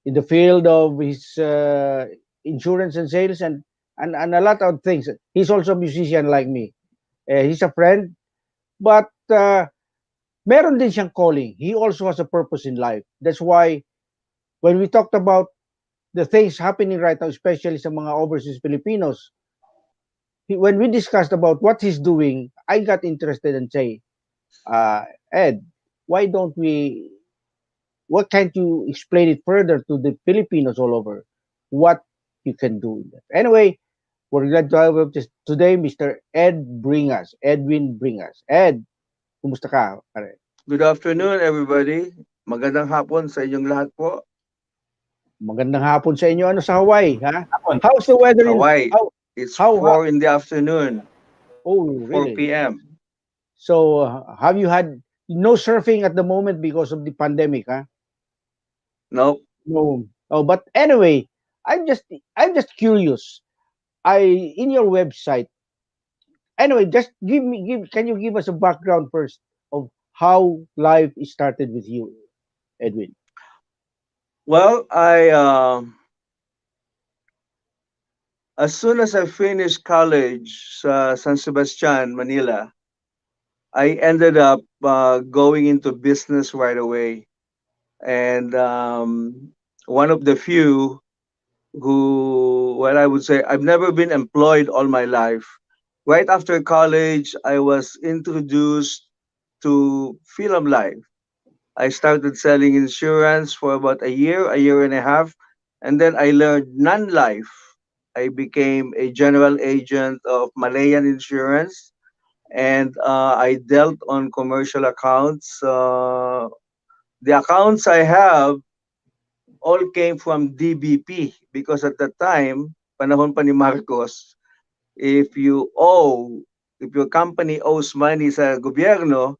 in the field of his insurance and sales, and a lot of things. He's also a musician like me. He's a friend, but meron din siyang calling. He also has a purpose in life. That's why when we talked about the things happening right now, especially sa mga overseas Filipinos, when we discussed about what he's doing, I got interested and say, Ed, why don't we, what can't you explain it further to the Filipinos all over? What you can do. Anyway, we're glad to have this today, Mr. Ed Bringas, Edwin Bringas. Ed, kumusta ka? Pare? Good afternoon, everybody. Magandang hapon sa inyong lahat po. Magandang hapon sa inyo. Ano sa Hawaii, ha? Hapon. How's the weather in Hawaii. It's how 4 in the afternoon, oh 4 really? p.m. So have you had no surfing at the moment because of the pandemic, huh? Nope. No. Oh, but anyway, I'm just curious. I in your website. Anyway, just give can you give us a background first of how life started with you, Edwin? Well, as soon as I finished college sa San Sebastian, Manila, I ended up going into business right away. And one of the few who, well, I would say I've never been employed all my life. Right after college, I was introduced to film life. I started selling insurance for about a year and a half, and then I learned non-life. I became a general agent of Malayan Insurance, and I dealt on commercial accounts. The accounts I have all came from DBP because at the time, panahon pa ni Marcos, if you owe, if your company owes money sa gobyerno,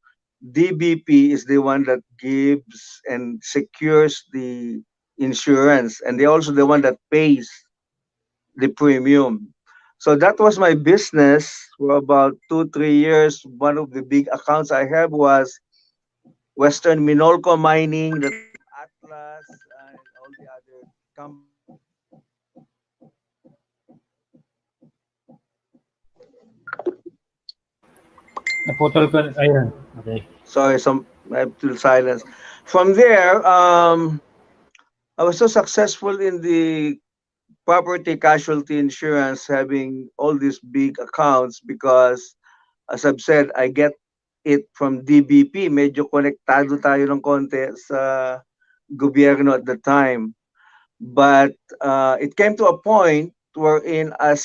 DBP is the one that gives and secures the insurance, and they're also the one that pays the premium. So that was my business for about 2 3 years. One of the big accounts I have was Western Minolco Mining, that Atlas, and all the other companies that Naputol ko. Ayun. Okay. sorry, some I have to silence. From there, I was so successful in the property casualty insurance, having all these big accounts because, as I've said, I get it from DBP. Medyo konektado tayo ng konti sa gobyerno at the time. But it came to a point wherein as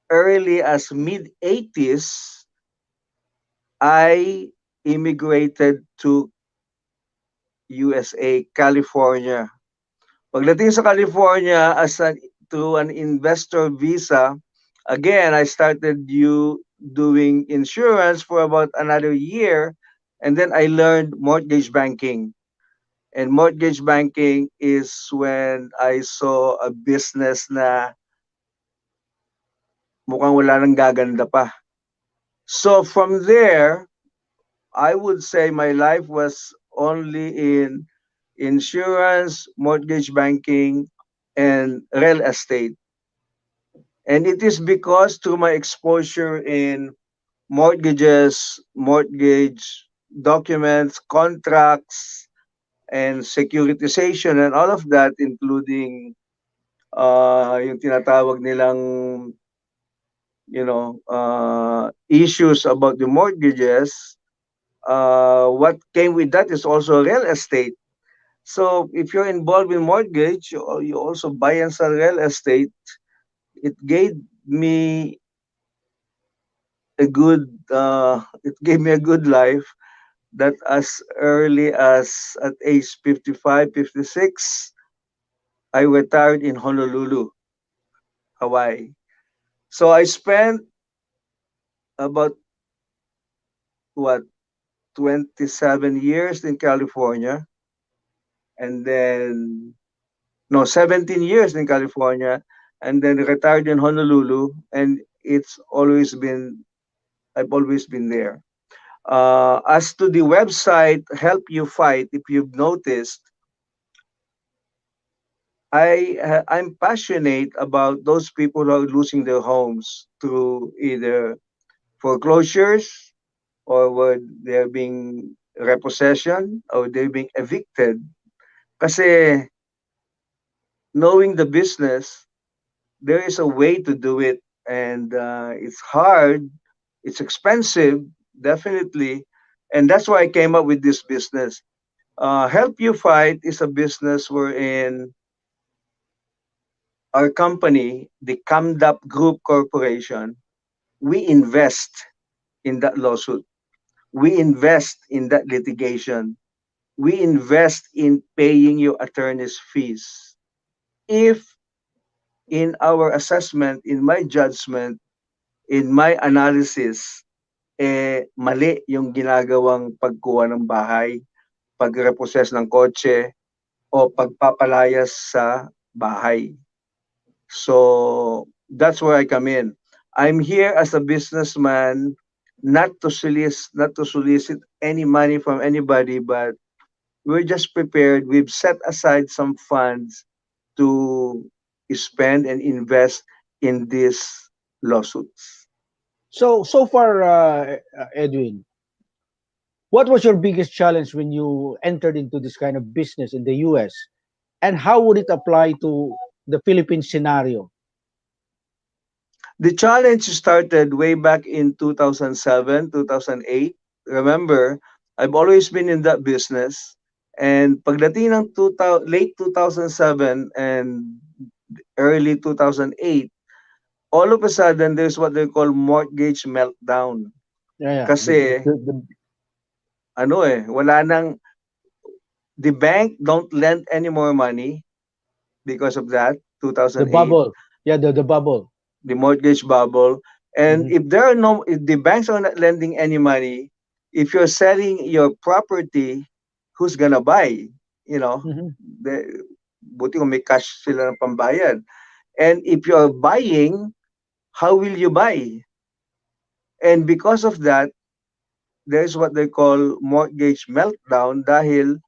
early as mid-80s, I immigrated to USA, California. Pagdating sa California through an investor visa, again, I started doing insurance for about another year, and then I learned mortgage banking. And mortgage banking is when I saw a business na mukhang wala nang gaganda pa. So from there, I would say my life was only in insurance, mortgage banking, and real estate. And it is because through my exposure in mortgages, mortgage documents, contracts, and securitization, and all of that, including yung tinatawag nilang, issues about the mortgages. What came with that is also real estate. So if you're involved in mortgage, you also buy and sell real estate. It gave me it gave me a good life that as early as at age 55, 56, I retired in Honolulu, Hawaii. So I spent about what 27 years in California, and then no 17 years in California, and then retired in Honolulu, and I've always been there. As to the website Help You Fight, if you've noticed, I'm passionate about those people who are losing their homes through either foreclosures or where they're being repossession or they're being evicted. Kasi knowing the business, there is a way to do it, and it's hard, it's expensive, definitely, and that's why I came up with this business. Help You Fight is a business wherein our company, the Camdap Group Corporation, we invest in that lawsuit. We invest in that litigation. We invest in paying you attorney's fees. If in our assessment, in my judgment, in my analysis, mali yung ginagawang pagkuha ng bahay, pagrepossess ng kotse, o pagpapalayas sa bahay. So that's where I come in. I'm here as a businessman, not to solicit any money from anybody, but we're just prepared. We've set aside some funds to spend and invest in these lawsuits. So far, Edwin, what was your biggest challenge when you entered into this kind of business in the US? And how would it apply to the Philippine scenario? The challenge started way back in 2007, 2008. Remember, I've always been in that business. And pagdating ng late 2007 and early 2008, all of a sudden, there's what they call mortgage meltdown. Yeah, yeah. Kasi, wala nang, the bank don't lend any more money because of that, the 2008. bubble. Yeah, the bubble. The mortgage bubble. And Mhm. if the banks are not lending any money, if you're selling your property, who's gonna buy? You know, Mhm. the, buti kung may cash sila ng pambayad. And if you're buying, how will you buy? And because of that, there's what they call mortgage meltdown dahil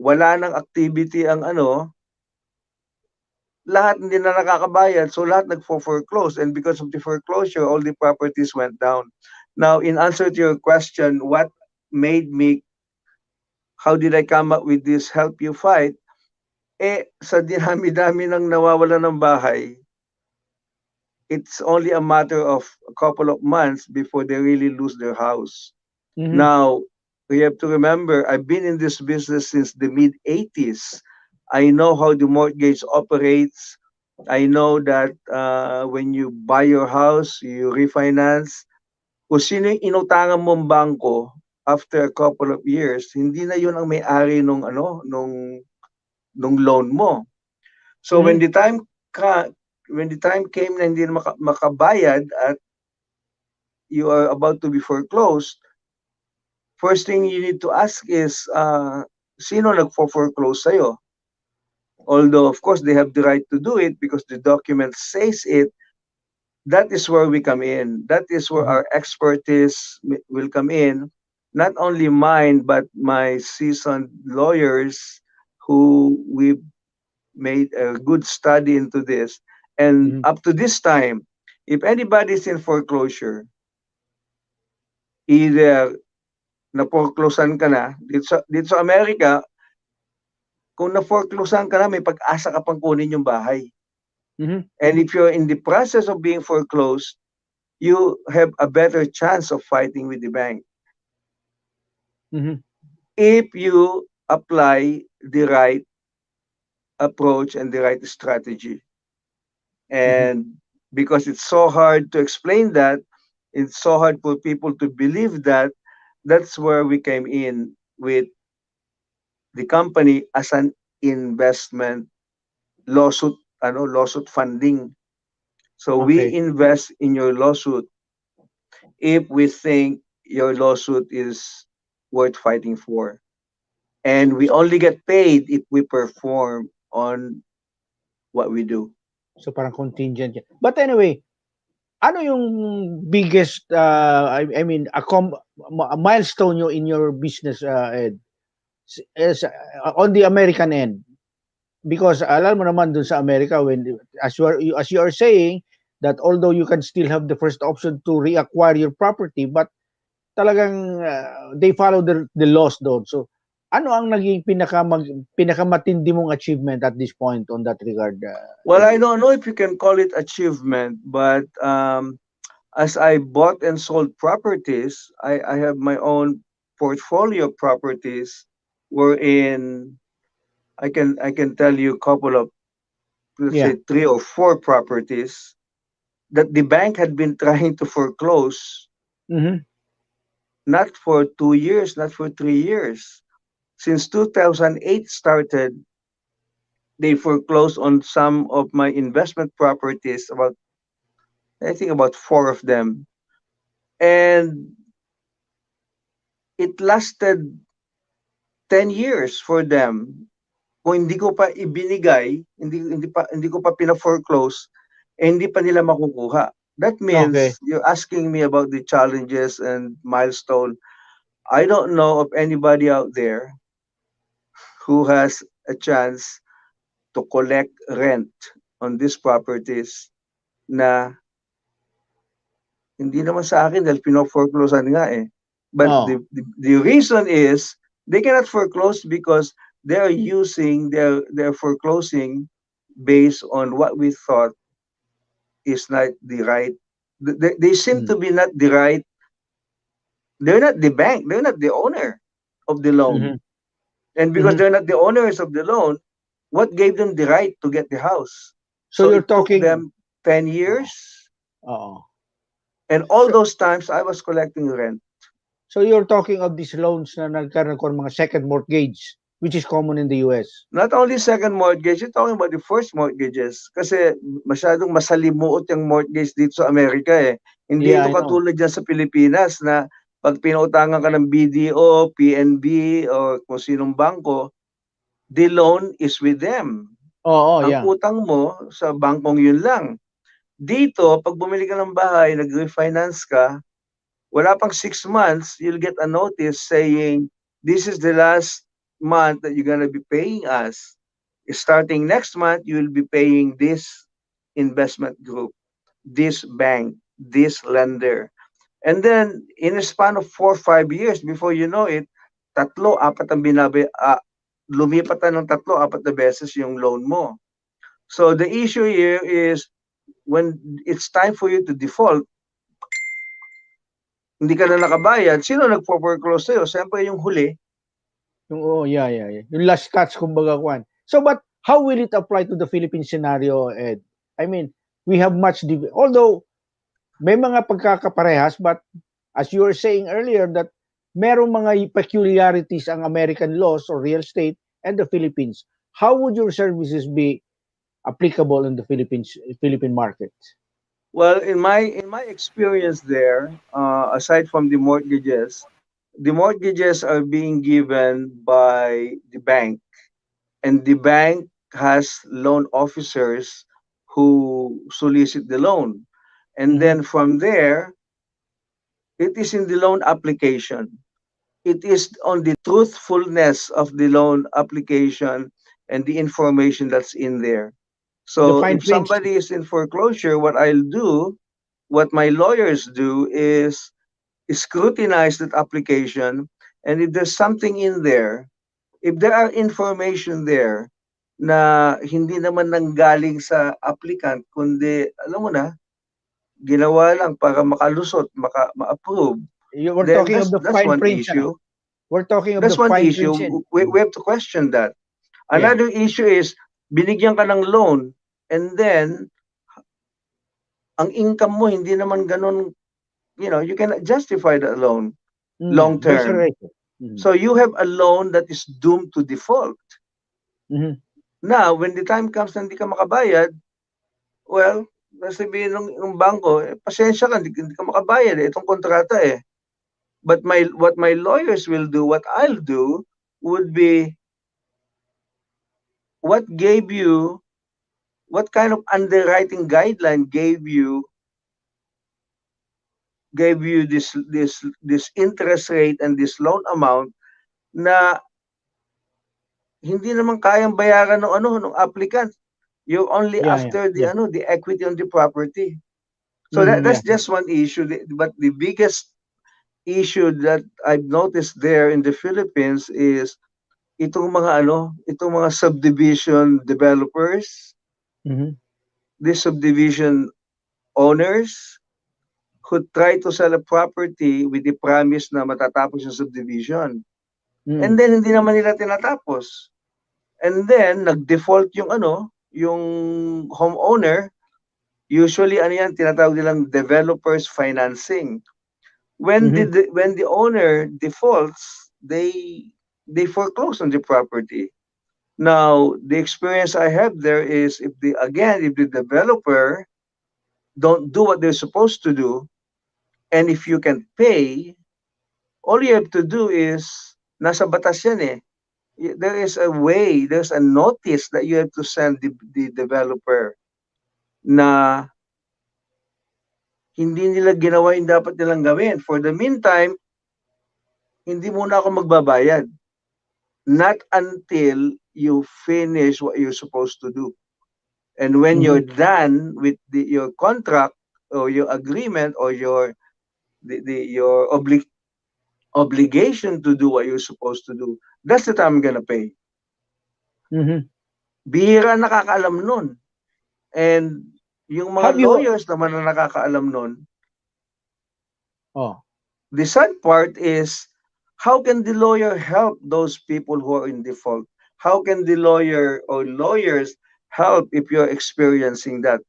wala nang activity ang lahat hindi na nakakabayad, so lahat nagfo-foreclose, and because of the foreclosure, all the properties went down. Now, in answer to your question, what made me, how did I come up with this Help You Fight? Sa dinami-dami ng nawawala ng bahay, it's only a matter of a couple of months before they really lose their house. Mhm. Now, we have to remember, I've been in this business since the mid 80s. I know how the mortgage operates. I know that when you buy your house, you refinance, kung sino yung inutangan mong bangko, after a couple of years, hindi na yun ang may-ari nung loan mo. So Mhm. when the time came na hindi na makabayad at you are about to be foreclosed, first thing you need to ask is, sino nagfo-foreclose sa'yo? Although, of course, they have the right to do it because the document says it, that is where we come in. That is where Mhm. our expertise will come in. Not only mine, but my seasoned lawyers who we've made a good study into this. And Mhm. up to this time, if anybody is in foreclosure, either na-foreclosean ka na, dito sa Amerika, kung na-foreclosean ka na, may pag-asa ka pang kunin yung bahay. Mhm. And if you're in the process of being foreclosed, you have a better chance of fighting with the bank Mhm. if you apply the right approach and the right strategy. Mhm. And because it's so hard to explain that, it's so hard for people to believe that, that's where we came in with the company as an investment lawsuit, lawsuit funding. So we Okay. invest in your lawsuit if we think your lawsuit is worth fighting for. And we only get paid if we perform on what we do. So parang contingent yan. But anyway, ano yung biggest I mean a milestone nyo in your business, Ed, is on the American end? because alam mo naman dun sa Amerika, when as you are saying that although you can still have the first option to reacquire your property, but talagang they follow the laws doon. So ano ang naging pinakamatindi mong achievement at this point on that regard, Well, I Edwin? don't know if you can call it achievement, but as I bought and sold properties, I have my own portfolio of properties wherein I can tell you a couple of, let's Yeah. say, three or four properties that the bank had been trying to foreclose, Mhm. not for 2 years, not for 3 years. Since 2008 started, they foreclosed on some of my investment properties, about, I think, about four of them. And it lasted 10 years for them. Kung hindi ko pa ibinigay, hindi ko pa pina-foreclose, hindi pa nila makukuha. That Okay. means you're asking me about the challenges and milestone. I don't know of anybody out there who has a chance to collect rent on these properties na hindi naman sa akin dahil pino-foreclosean nga eh. But Oh. the reason is they cannot foreclose because they are using their foreclosing based on what we thought is not the right. They seem Mm. to be not the right. They're not the bank. They're not the owner of the loan. Mhm. And because Mhm. they're not the owners of the loan, what gave them the right to get the house? So So you're it took talking. them 10 Oo. years. Oo. And all So those times I was collecting rent. so you're talking of these loans na nagkaroon ko ng mga second mortgage, which is common in the US. Not only second mortgage, you're talking about the first mortgages. Kasi masyadong masalimuot yung mortgage dito sa Amerika eh. Hindi Yeah, ito I know. katulad dyan sa Pilipinas na pag pinautangan ka ng BDO, PNB, o kung sinong bangko, the loan is with them. Oo, Ang yeah. utang mo sa bangkong yun lang. Dito, pag bumili ka ng bahay, nag-refinance ka, wala pang 6 months, you'll get a notice saying, this is the last month that you're gonna be paying us. Starting next month, you will be paying this investment group, this bank, this lender. And then, in a span of 4 or 5 years, before you know it, tatlo, apat ang lumipat na ng tatlo, apat na beses yung loan mo. So the issue here is when it's time for you to default, hindi ka na nakabayad, sino nagpo-foreclose sa'yo? Siyempre yung huli. Yung, oh, yeah, yeah, yeah. Yung last catch, kumbaga, kwan. So, but how will it apply to the Philippine scenario, Ed? I mean, we have much, although may mga pagkakaparehas, but as you were saying earlier, that merong mga peculiarities ang American laws or real estate and the Philippines. How would your services be applicable in the Philippine market? Well, in my experience there, aside from the mortgages are being given by the bank, and the bank has loan officers who solicit the loan. And Mm-hmm. then from there, it is in the loan application. It is on the truthfulness of the loan application and the information that's in there. The So fine if prints. somebody is in foreclosure, what my lawyers do is scrutinize that application, and if there's something in there, if there are information there na hindi naman nanggaling sa applicant, kundi, alam mo na, ginawa lang para makalusot, ma-approve, You were then talking that's of the that's fine one prints, ano? issue. We're talking of That's the one fine issue. prints in. We have to question that. Yeah. Another issue is binigyan ka ng loan, and then ang income mo hindi naman ganun, you cannot justify that loan long There's a term. ratio. So you have a loan that is doomed to default. Mm-hmm. Now, when the time comes na hindi ka makabayad, well, sabihin ng bangko, pasensya ka, hindi ka makabayad, itong kontrata eh. But what my lawyers will do, what I'll do, would be, what gave you, what kind of underwriting guideline gave you this interest rate and this loan amount na hindi naman kayang bayaran ng ng applicant. You're only Yeah, after the yeah. the equity on the property. So that's Yeah. just one issue. But the biggest issue that I've noticed there in the Philippines is itong mga subdivision developers, Mhm. the subdivision owners who try to sell a property with the promise na matatapos yung subdivision. And Mm. then hindi naman nila tinatapos. And then nag-default yung yung homeowner. Usually yan, tinatawag nilang developers financing. Mhm. When the owner defaults, they foreclose on the property. Now, the experience I have there is if the developer don't do what they're supposed to do, and if you can pay, all you have to do is nasa batas yan eh. There is a way, there's a notice that you have to send the developer na hindi nila ginawa yung dapat nilang gawin. For the meantime, hindi muna ako magbabayad. Not until you finish what you're supposed to do. And when Mhm. you're done with your contract or your agreement or your obligation to do what you're supposed to do, that's the time I'm gonna pay. Mhm. Bihira nakakaalam nun. And yung mga Have you lawyers naman na nakakaalam nun, Oh. the sad part is, how can the lawyer help those people who are in default? How can the lawyer or lawyers help if you're experiencing that?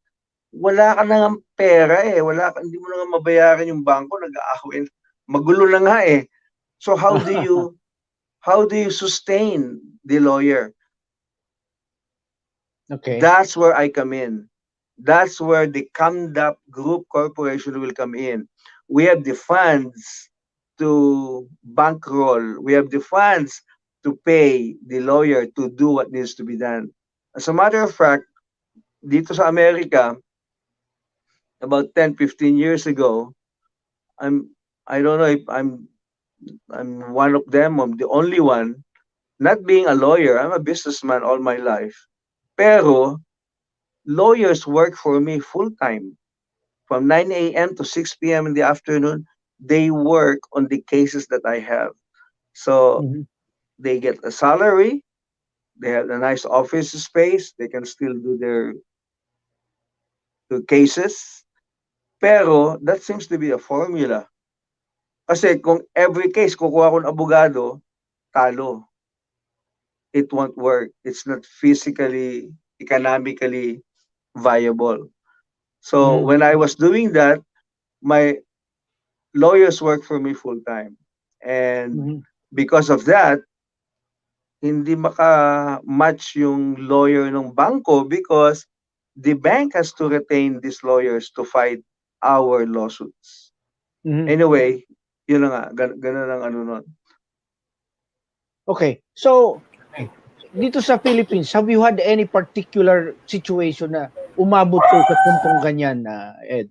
Wala ka na ng pera eh. Hindi mo na nga mabayaran yung bangko, nag-aaway. Magulo na nga eh. So how do you sustain the lawyer? Okay. That's where I come in. That's where the CAMDAP Group Corporation will come in. We have the funds to bankroll. We have the funds to pay the lawyer to do what needs to be done. As a matter of fact, dito sa Amerika, about 10, 15 years ago, I'm I don't know if I'm one of them, I'm the only one, not being a lawyer. I'm a businessman all my life. Pero lawyers work for me full time. From 9 a.m. to 6 p.m. in the afternoon, they work on the cases that I have. So Mhm. they get a salary, they have a nice office space, they can still do their cases. Pero that seems to be a formula. Kasi kung every case kukuha ko ng abogado, talo. It won't work. It's not physically, economically viable. So Mhm. when I was doing that, my lawyers work for me full time. And Mhm. because of that, hindi maka-match yung lawyer ng bangko because the bank has to retain these lawyers to fight our lawsuits. Mhm. Anyway, yun na nga, ganun ang nun. Okay. So, dito sa Philippines, have you had any particular situation na umabot kayo sa puntong ganyan na Ed?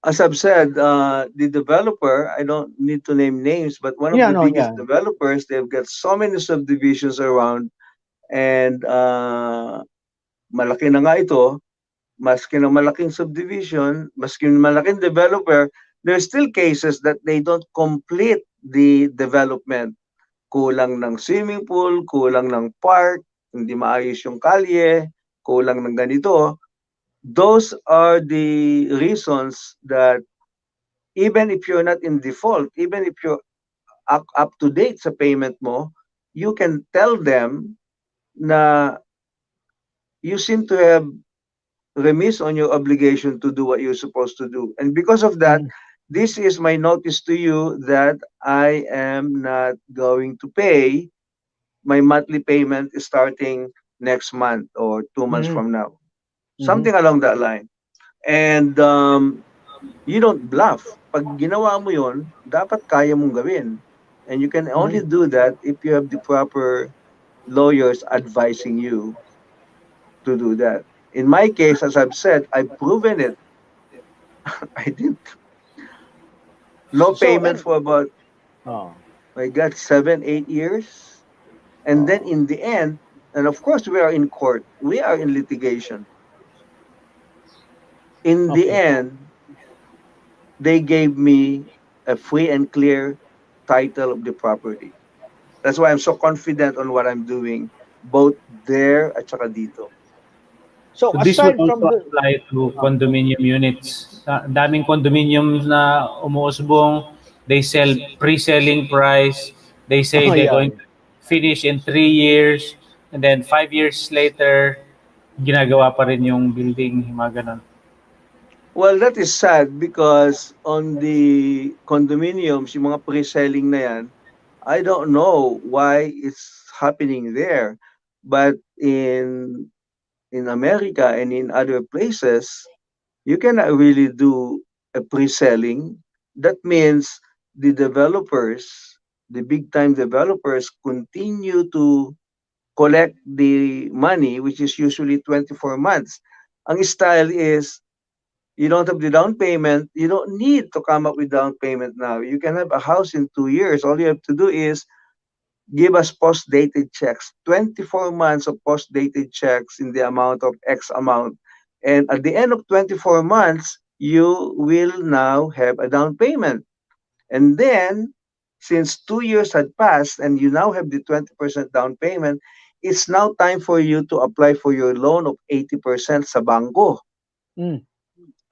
As I've said, the developer, I don't need to name names, but one of Yeah, the no, biggest yeah. developers, they've got so many subdivisions around, and malaki na nga ito, maski na malaking subdivision, maski na malaking developer, there's still cases that they don't complete the development. Kulang ng swimming pool, kulang ng park, hindi maayos yung kalye, kulang ng ganito. Those are the reasons that even if you're not in default, even if you're up to date sa payment mo, you can tell them na you seem to have remiss on your obligation to do what you're supposed to do. And because of that, Mhm. this is my notice to you that I am not going to pay. My monthly payment is starting next month or 2 months Mhm. from now. Mhm. Something along that line. And you don't bluff. Pag ginawa mo yon, dapat kaya mong gawin. And you can only Mhm. do that if you have the proper lawyers advising you to do that. In my case, as I've said, I've proven it. I did no So, payment Ed, for about oh. I got 7, 8 years. And then in the end, and of course we are in court, we are in litigation. In the Okay. end, they gave me a free and clear title of the property. That's why I'm so confident on what I'm doing, both there at saka dito. So So this would aside from also the apply to uh, condominium units. Sa daming condominiums na umuusbong, they sell pre-selling price. They say oh they're yeah. going to finish in 3 years, and then 5 years later, ginagawa pa rin yung building, yung mga ganun. Well, that is sad because on the condominiums, yung mga pre-selling na yan, I don't know why it's happening there. But in America and in other places, you cannot really do a pre-selling. That means the developers, the big time developers continue to collect the money, which is usually 24 months. Ang style is you don't have the down payment. You don't need to come up with down payment now. You can have a house in 2 years. All you have to do is give us post-dated checks, 24 months of post-dated checks in the amount of X amount. And at the end of 24 months, you will now have a down payment. And then, since 2 years had passed and you now have the 20% down payment, it's now time for you to apply for your loan of 80% sa bangko. Mm,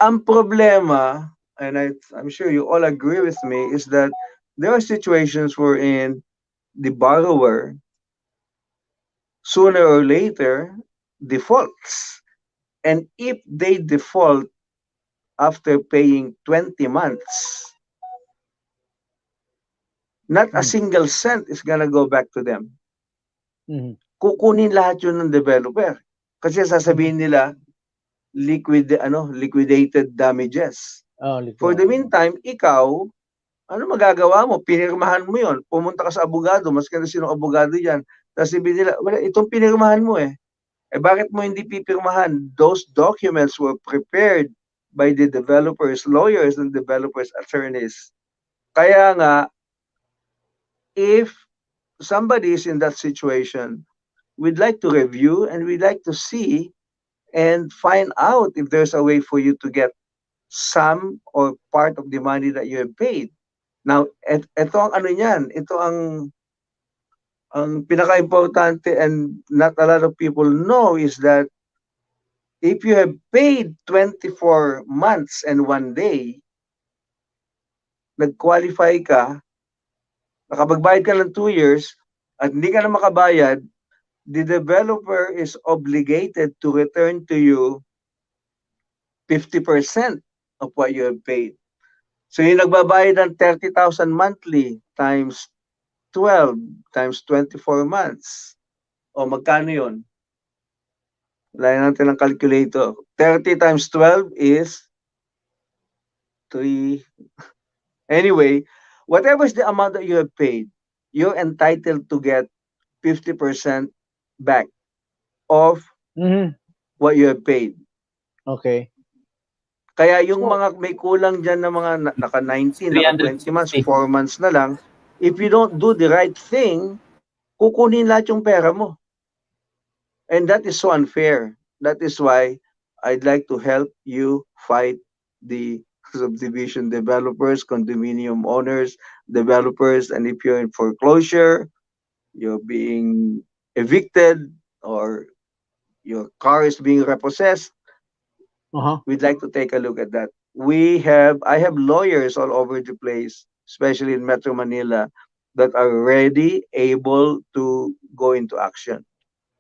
Ang problema, and I'm sure you all agree with me, is that there are situations wherein the borrower sooner or later defaults. And if they default after paying 20 months, not a mm, single cent is gonna go back to them. mm, Kukunin lahat yun ng developer. Kasi mm. sasabihin nila, liquidated damages. Oh, For the liquid. meantime, ikaw, ano magagawa mo? Pinirmahan mo yon. Pumunta ka sa abogado, mas kaya sino abogado yan. Tapos sabihin nila, wala, itong pinirmahan mo eh. Eh bakit mo hindi pipirmahan? Those documents were prepared by the developers, lawyers, and developers, attorneys. Kaya nga, if somebody is in that situation, we'd like to review and we'd like to see and find out if there's a way for you to get some or part of the money that you have paid. Now, ito ang ano niyan, ito ang pinaka-importante and not a lot of people know is that if you have paid 24 months and 1 day, nag-qualify ka, nakapagbayad ka ng 2 years, at hindi ka na makabayad, the developer is obligated to return to you 50% of what you have paid. So yung nagbabayad ng 30,000 monthly times 12 times 24 months. O magkano yun? Lagyan natin ng calculator. 30 times 12 is 3. Anyway, whatever is the amount that you have paid, you're entitled to get 50% back of Mm-hmm. what you have paid. Okay. Kaya yung So, mga may kulang dyan na mga naka 19, naka 20 months, 360. 4 months na lang, if you don't do the right thing, kukunin lahat yung pera mo. And that is so unfair. That is why I'd like to help you fight the subdivision developers, condominium owners, developers, and if you're in foreclosure, you're being evicted, or your car is being repossessed, uh-huh. we'd like to take a look at that. I have lawyers all over the place, especially in Metro Manila, that are ready, able to go into action.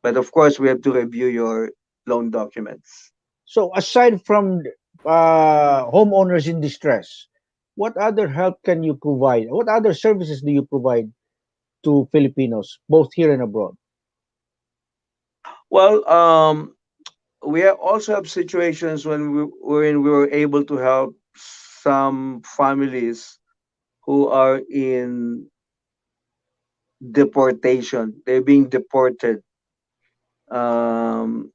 But of course, we have to review your loan documents. So aside from homeowners in distress, what other help can you provide? What other services do you provide to Filipinos, both here and abroad? Well, also have situations when we were able to help some families who are in deportation. They're being deported. Um,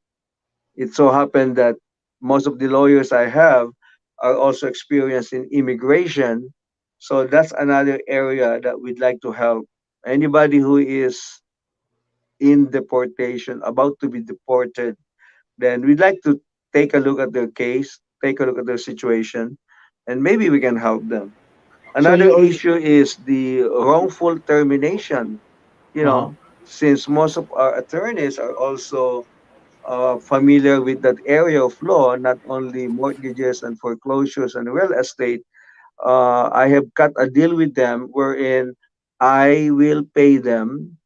it so happened that most of the lawyers I have are also experienced in immigration, So that's another area that we'd like to help. Anybody who is in deportation, about to be deported, then we'd like to take a look at their case, take a look at their situation, and maybe we can help them. So Another you are. issue is the wrongful termination. You Uh-huh. know, since most of our attorneys are also familiar with that area of law, not only mortgages and foreclosures and real estate, I have cut a deal with them wherein I will pay them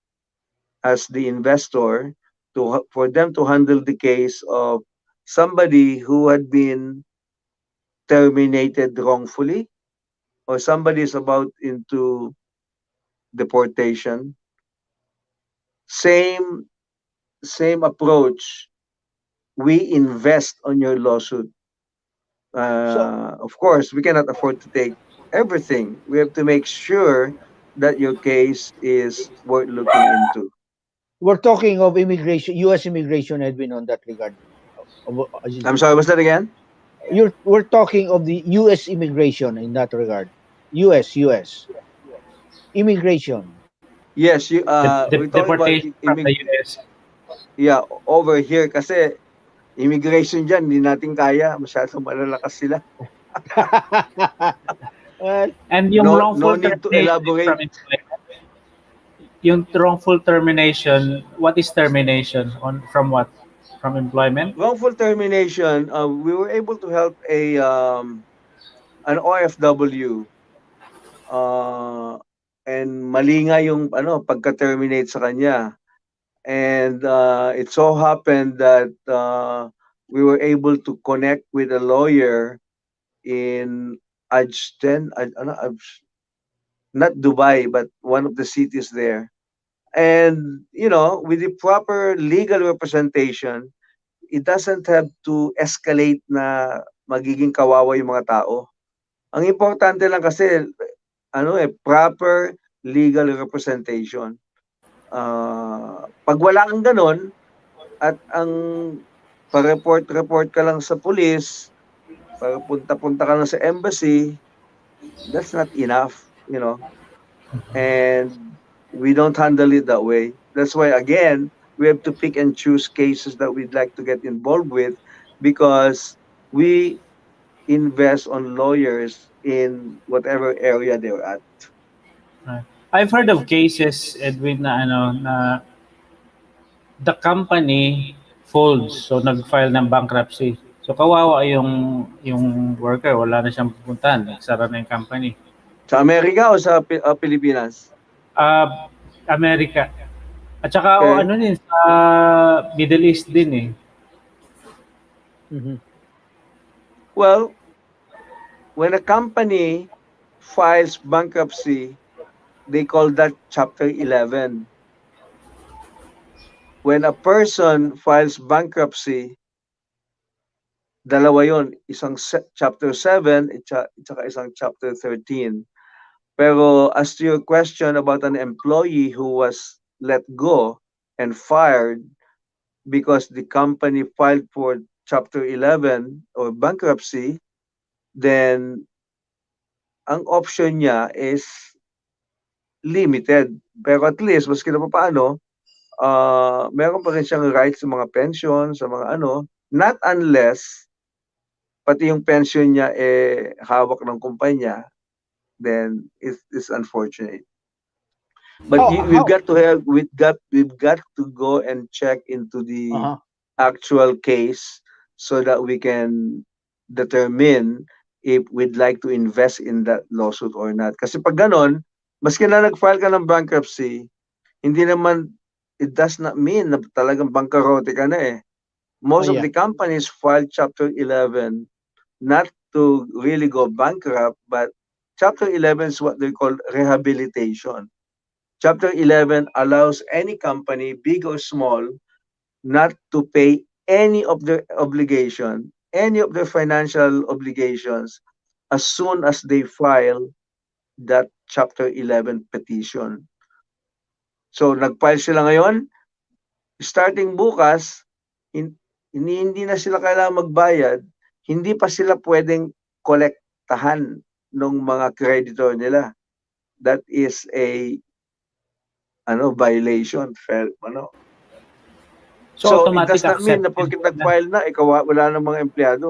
as the investor for them to handle the case of somebody who had been terminated wrongfully, or somebody is about into deportation. Same same approach. We invest on your lawsuit. So Of course, we cannot afford to take everything. We have to make sure that your case is worth looking into. we're talking of immigration, U.S. immigration, Edwin, on that regard. I'm sorry, what's that again? We're talking of the U.S. immigration in that regard. U.S. immigration. Yes, we're talking about Deportation from the US. yeah, over here kasi immigration diyan, hindi natin kaya, masyadong malalakas sila. Well, And yung No wrongful need to termination is from elaborate. employment. Yung wrongful termination, what is termination? From what? From employment? Wrongful termination, we were able to help a an OFW, uh, and mali nga yung pagka-terminate sa kanya. And it so happened that we were able to connect with a lawyer in Ajden, not Dubai, but one of the cities there. And with the proper legal representation, it doesn't have to escalate na magiging kawawa yung mga tao. Ang importante lang kasi proper legal representation. Pag wala kang ganon at ang pa-report-report ka lang sa police, punta-punta ka lang sa embassy, that's not enough, and we don't handle it that way. That's why, again, we have to pick and choose cases that we'd like to get involved with, because we invest on lawyers in whatever area they're at. Right. I've heard of cases, Edwin, na the company folds, so nag-file ng bankruptcy. So kawawa yung worker, wala na siyang pupuntahan, nagsara na yung company. Sa Amerika o sa Pilipinas? Ah, Amerika. At saka Okay. ano din sa Middle East din eh. mhm. Well, when a company files bankruptcy, they call that Chapter 11. When a person files bankruptcy, dalawa yon, isang Chapter 7 at saka isang Chapter 13. Pero as to your question about an employee who was let go and fired because the company filed for Chapter 11 or bankruptcy, then ang option niya is limited. Pero at least, maski na paano, meron pa rin siyang rights sa mga pension, sa mga not unless pati yung pension niya hawak ng kumpanya, then it's unfortunate. But we've How? got to have we've got to go and check into the Uh-huh. actual case so that we can determine if we'd like to invest in that lawsuit or not. Kasi pag ganon, maski na nag-file ka ng bankruptcy, hindi naman, it does not mean na talagang bangkarote ka na eh. Oh Most of yeah. the companies file Chapter 11 not to really go bankrupt, but Chapter 11 is what they call rehabilitation. Chapter 11 allows any company, big or small, not to pay any of their obligation, any of their financial obligations as soon as they file that Chapter 11 petition. So, nag-file sila ngayon, starting bukas, hindi na sila kailangan magbayad, hindi pa sila pwedeng kolektahan ng mga creditor nila. That is a violation. Fair, So So it automatic does not mean na accepted porket na. nag-file na, ikaw wala ng mga empleyado.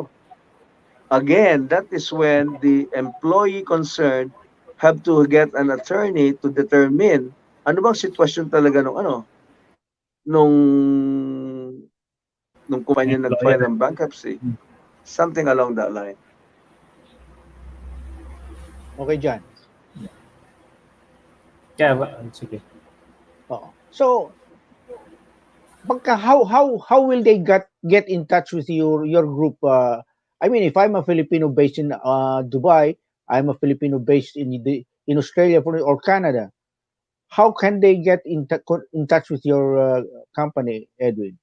Again, that is when the employee concerned have to get an attorney to determine ano bang sitwasyon talaga nung kumpanya nag-file Employer. ng bankruptcy. Something along that line. Okay, John. Sige. Oo. So, how will they get in touch with your group? I mean, if I'm a Filipino based in Dubai, I'm a Filipino based in Australia or Canada. How can they get in touch with your company, Edwin?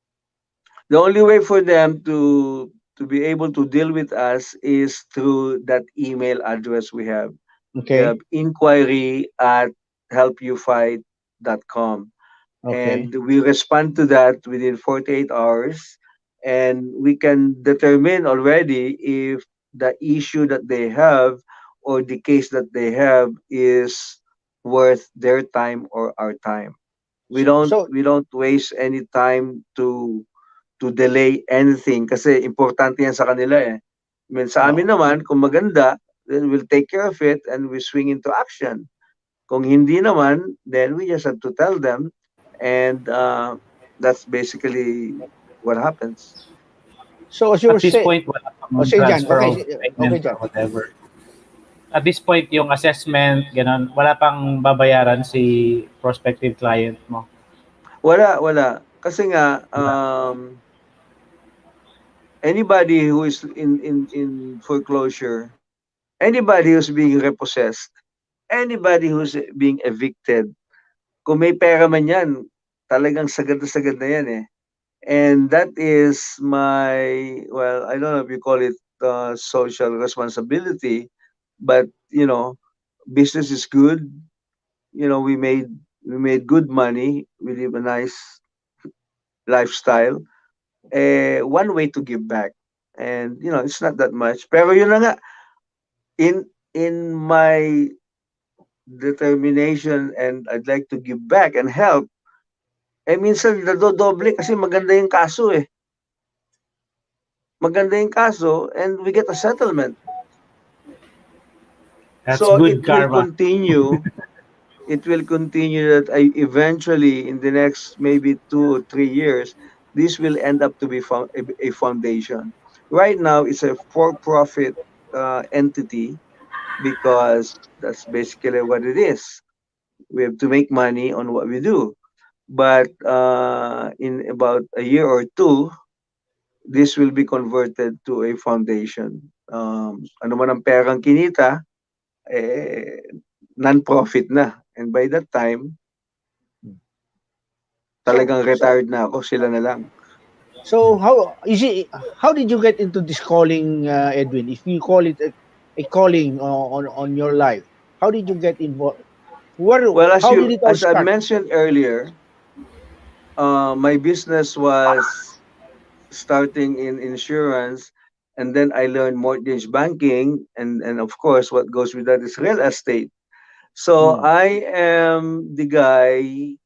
The only way for them to be able to deal with us is through that email address we have. We have Okay. inquiry@helpyoufight.com, and Okay. we respond to that within 48 hours, and we can determine already if the issue that they have or the case that they have is worth their time or our time. We So don't so we don't waste any time to delay anything kasi importante yan sa kanila eh. I mean, sa amin oh, naman, kung maganda, then we'll take care of it and we swing into action. Kung hindi naman, then we just have to tell them, and that's basically what happens. so as you At were this saying, point, wala oh, pang say John. transfer Okay, of okay, payment or John. whatever. At this point, yung assessment, gano'n, wala pang babayaran si prospective client mo. Wala. Kasi nga, Wala. anybody who is in foreclosure, anybody who's being repossessed, anybody who's being evicted, kung may pera man yan, talagang sagad na sagad na yan eh. And that is well, I don't know if you call it social responsibility, but business is good. We made good money. We live a nice lifestyle. One way to give back, and it's not that much. Pero yun na nga, in my determination, and I'd like to give back and help. Minsan nadodoble kasi maganda yung kaso eh. Maganda yung kaso and we get a settlement. That's So good karma. it will continue that I eventually in the next maybe 2 or 3 years, this will end up to be a foundation. Right now, it's a for-profit entity because that's basically what it is. We have to make money on what we do. But in about a year or two, this will be converted to a foundation. Ano man ang perang kinita, eh, non-profit na. And by that time, So talagang so retired na ako, sila na lang. so how did you get into this calling, Edwin? If you call it a calling on your life, how did you get involved? Where Well, how did it all as I start? mentioned earlier, my business was starting in insurance, and then I learned mortgage banking, and of course, what goes with that is real estate. So Mm, I am the guy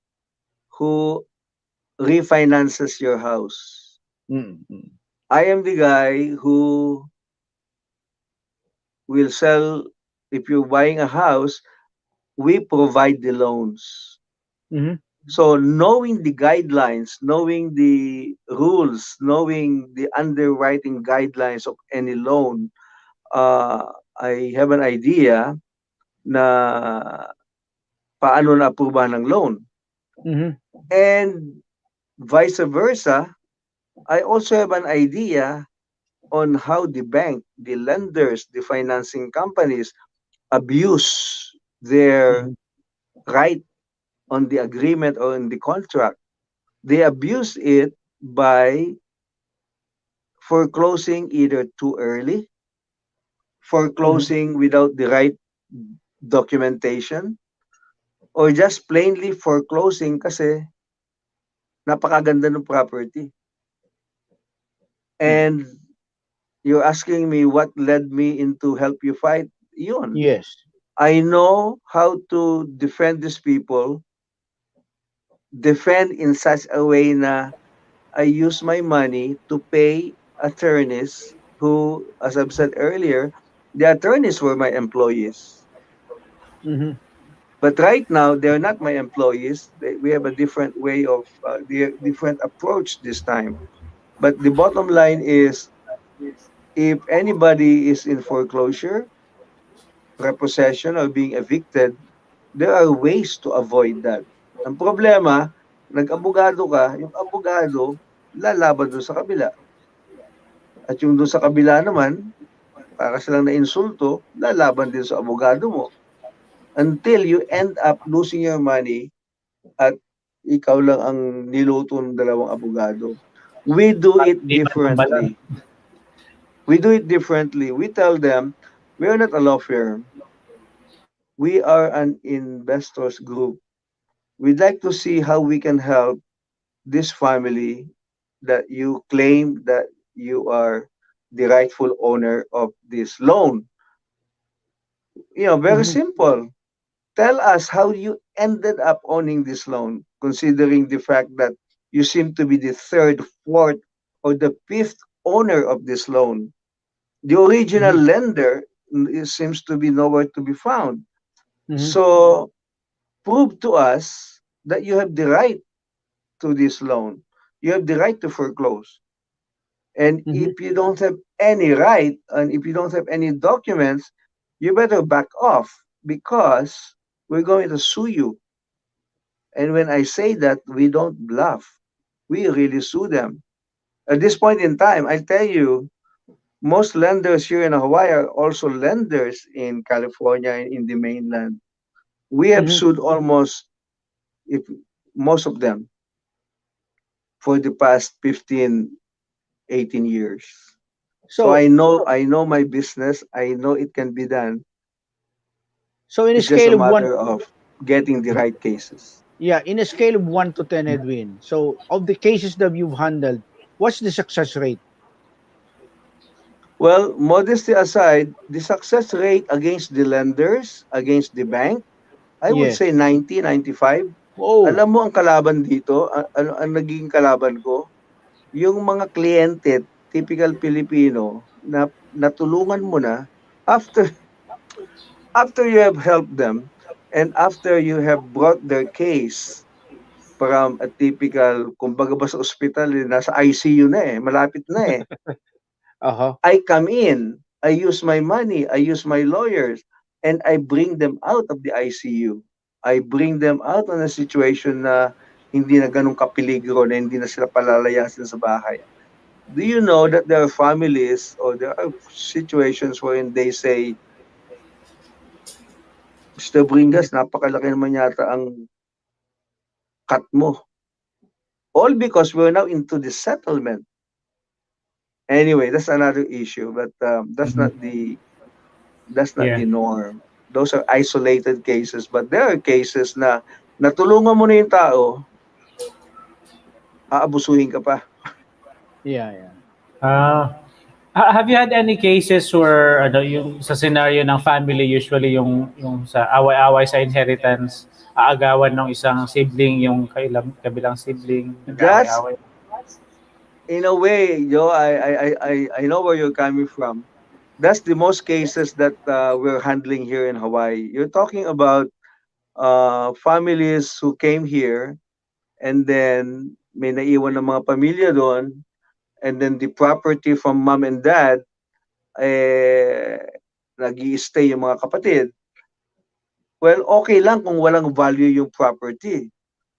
who refinances your house. mm, mm, I am the guy who will sell. If you're buying a house, we provide the loans. mhm, So knowing the guidelines, knowing the rules, knowing the underwriting guidelines of any loan, I have an idea na paano na-aprubahan ng loan. mhm, And vice versa, I also have an idea on how the bank, the lenders, the financing companies abuse their mhm, right on the agreement or in the contract. They abuse it by foreclosing either too early, mhm, foreclosing without the right documentation, or just plainly foreclosing kasi napakaganda ng property. mm, And you're asking me what led me into Help You Fight. yun. Yes. I know how to defend these people, defend in such a way na I use my money to pay attorneys who, as I've said earlier, the attorneys were my employees. Mm-hmm. But right now, they're not my employees. We have a different way of, different approach this time. But the bottom line is, if anybody is in foreclosure, repossession, or being evicted, there are ways to avoid that. Ang problema, nag-abogado ka, yung abogado, lalaban doon sa kabila. At yung doon sa kabila naman, para silang na-insulto, lalaban din sa abogado mo. Until you end up losing your money at ikaw lang ang niluto ng dalawang abogado. We do At it di matambalan. differently. We do it differently. We tell them, we are not a law firm. We are an investors group. We'd like to see how we can help this family that you claim that you are the rightful owner of this loan. Very Mm-hmm. simple. Tell us how you ended up owning this loan, considering the fact that you seem to be the third, fourth, or the fifth owner of this loan. The original Mm-hmm. lender seems to be nowhere to be found. Mm-hmm. So prove to us that you have the right to this loan. You have the right to foreclose. And Mm-hmm. if you don't have any right, and if you don't have any documents, you better back off, because we're going to sue you. And when I say that, we don't bluff. We really sue them. At this point in time, I tell you, most lenders here in Hawaii are also lenders in California and in the mainland. We have Mm-hmm. sued almost, if most of them, for the past 15, 18 years. So So, I know my business. I know it can be done. so in a It's just a scale of one, matter of getting the right cases. yeah, in a scale of 1 to 10, Edwin. So, of the cases that you've handled, what's the success rate? Well, modesty aside, the success rate against the lenders, against the bank, I would Yes. say 90, 95. Oh. Alam mo ang kalaban dito, ano ang naging kalaban ko? Yung mga kliyente, typical Filipino, na natulungan mo na after after you have helped them, and after you have brought their case from a typical, kumbaga ba sa ospital, nasa ICU na eh, malapit na eh. Uh-huh. I come in, I use my money, I use my lawyers, and I bring them out of the ICU. I bring them out on a situation na hindi na ganun kapiligro, na hindi na sila palalayasin sa bahay. Do you know that there are families, or there are situations wherein they say, Mr. Bringas, napakalaki naman yata ang cut mo. All because we're now into the settlement. Anyway, that's another issue, but Mhm. that's not Yeah. the norm. Those are isolated cases, but there are cases na natulungan mo na yung tao, aabusuhin ka pa. Yeah, yeah. Ah, have you had any cases where ano yung sa scenario ng family usually yung sa away-away sa inheritance, aagawan ng isang sibling yung kabilang sibling, That's, nag-away-away. in a way, Joe, I know where you're coming from. That's the most cases that we're handling here in Hawaii. You're talking about families who came here, and then may naiwan ng mga pamilya doon, and then the property from mom and dad, eh, nag-i-stay yung mga kapatid. Well, okay lang kung walang value yung property.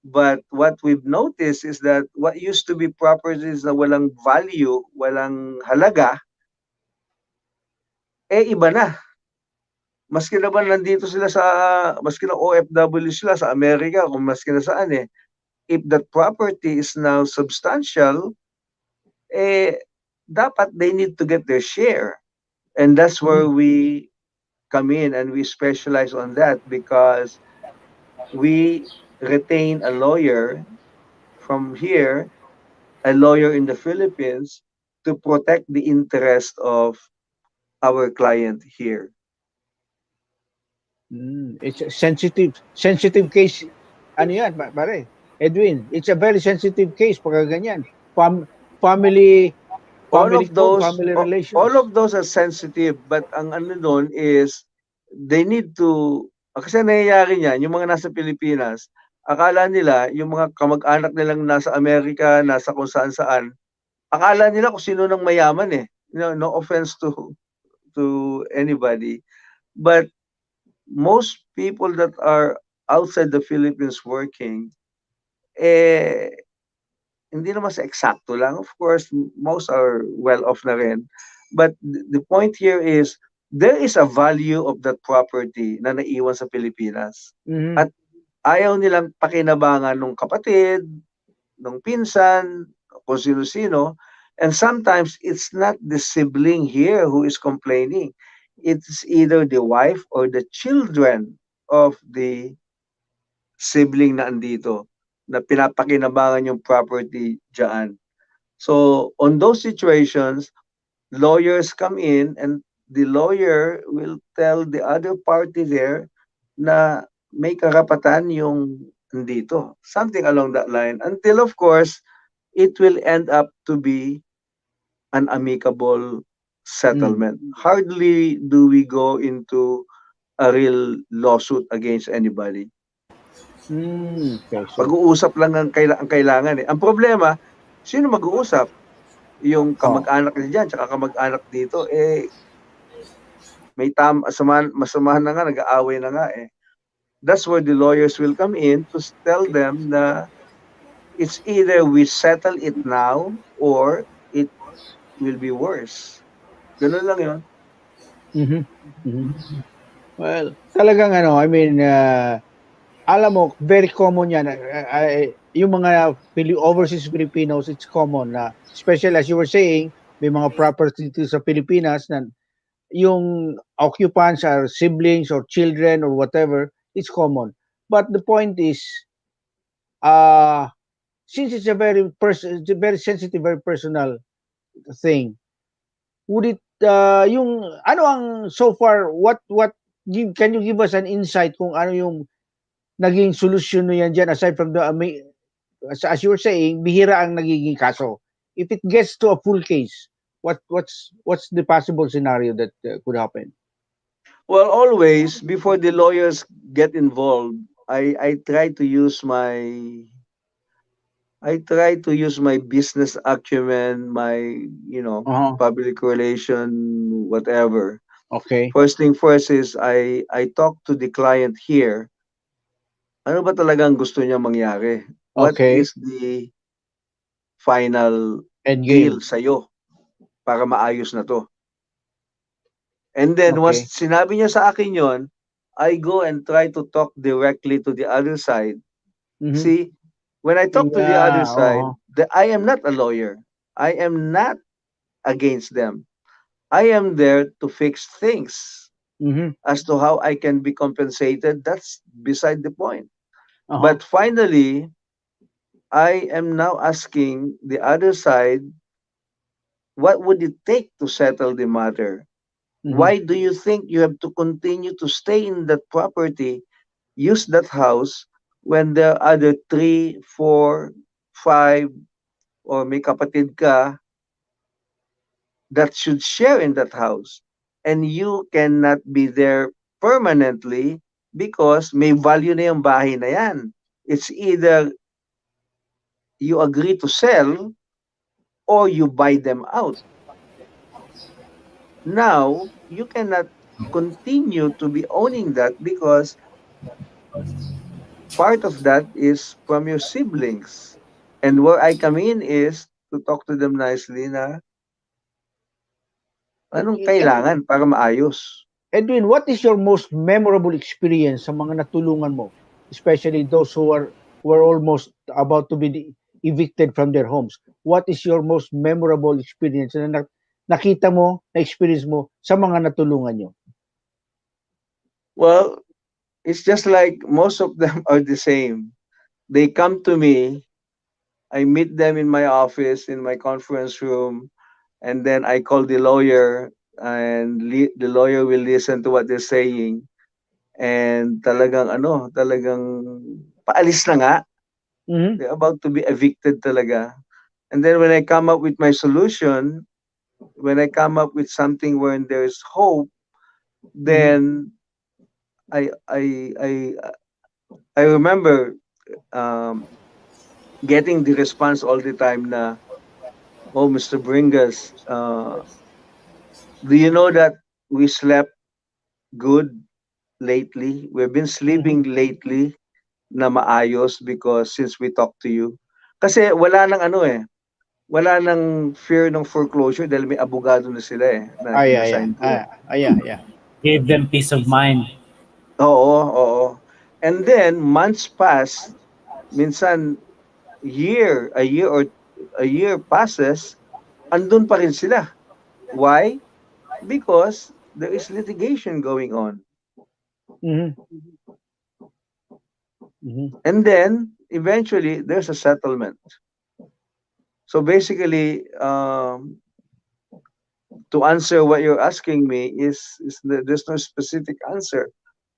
But what we've noticed is that what used to be properties na walang value, walang halaga, iba na. Maski naman nandito sila sa, maski na OFW sila sa Amerika, kung maski na saan eh. If that property is now substantial, eh, dapat they need to get their share. And that's where Mhm. we come in, and we specialize on that, because we retain a lawyer from here, a lawyer in the Philippines, to protect the interest of our client here. It's a sensitive case. Ano yan, pare? Edwin, it's a very sensitive case pagka ganyan. Family, All family of code, those, family all relations. of those are sensitive, but ang ano doon is they need to, kasi nangyayari niyan, yung mga nasa Pilipinas, akala nila yung mga kamag-anak nilang nasa Amerika, nasa kung saan-saan, akala nila kung sino ng mayaman eh. No offense to anybody, but most people that are outside the Philippines working, eh, hindi naman sa eksakto lang. Of course, most are well off na rin. But the point here is, there is a value of that property na naiwan sa Pilipinas. Mhm. At ayaw nilang pakinabangan ng kapatid, ng pinsan, kung sino-sino. And sometimes, it's not the sibling here who is complaining. It's either the wife or the children of the sibling na andito na pinapakinabangan yung property dyan. So, on those situations, lawyers come in and the lawyer will tell the other party there na may karapatan yung andito. Something along that line. Until, of course, it will end up to be an amicable Mm. settlement. Hardly do we go into a real lawsuit against anybody. Okay, so, Pag-uusap lang ang kailangan eh. Ang problema, sino mag-uusap? Yung oh. kamag-anak niya diyan tsaka kamag-anak dito, eh, may masamahan na nga, nag-aaway na nga eh. That's where the lawyers will come in to tell them na it's either we settle it now or it will be worse. Ganun lang yun. Mhm. Mhm. Well, talagang ano, I mean, alam mo, very common yan. Yung mga overseas Filipinos, it's common na, especially as you were saying, may mga property dito sa Pilipinas na yung occupants are siblings or children or whatever, it's common. But the point is, uh, since it's a very sensitive, very personal thing, would it, yung, ano ang, so far, can you give us an insight kung ano yung naging solusyon na yan dyan aside from the, as you were saying, bihira ang nagiging kaso. If it gets to a full case, what's the possible scenario that could happen? Well, always, before the lawyers get involved, I try to use my business acumen, my, Uh-huh. public relation, whatever. Okay. First thing first is I talk to the client here. Ano ba talagang gusto niya mangyari? What Okay. is the final End deal game. sa'yo para maayos na to? And then once Okay. sinabi niya sa akin yon, I go and try to talk directly to the other side. Mm-hmm. See, when I talk to the other Yeah. side, Uh-huh. I am not a lawyer. I am not against them. I am there to fix things. Mm-hmm. As to how I can be compensated, that's beside the point. Uh-huh. But finally, I am now asking the other side, what would it take to settle the matter? Mm-hmm. Why do you think you have to continue to stay in that property, use that house, when there are other three, four, five, or may kapatid ka that should share in that house? And you cannot be there permanently because may value na yung bahay na yan. It's either you agree to sell or you buy them out. Now, you cannot continue to be owning that because part of that is from your siblings. And where I come in is to talk to them nicely na anong Edwin, kailangan para maayos. Edwin, what is your most memorable experience sa mga natulungan mo? Especially those who are almost about to be evicted from their homes. What is your most memorable experience na nakita mo, na-experience mo sa mga natulungan nyo? Well, it's just like most of them are the same. They come to me, I meet them in my office, in my conference room, and then I call the lawyer, and the lawyer will listen to what they're saying. and talagang ano, talagang paalis na nga. Mhm. They're about to be evicted talaga. And then when I come up with my solution, when I come up with something where there's hope, Mhm. then I I I I remember um, getting the response all the time na, oh, Mr. Bringas, do you know that we slept good lately? We've been Mhm. sleeping lately na maayos because since we talked to you. Kasi wala nang ano eh, wala nang fear ng foreclosure dahil may abogado na sila eh, na Yeah, yeah. inassign ko. Yeah, yeah. Give them peace of mind. Oo, oo. And then, months pass, minsan a year passes, andun pa rin sila. Why? Because there is litigation going on. Mhm. Mhm. And then, eventually, there's a settlement. So basically, to answer what you're asking me there's no specific answer.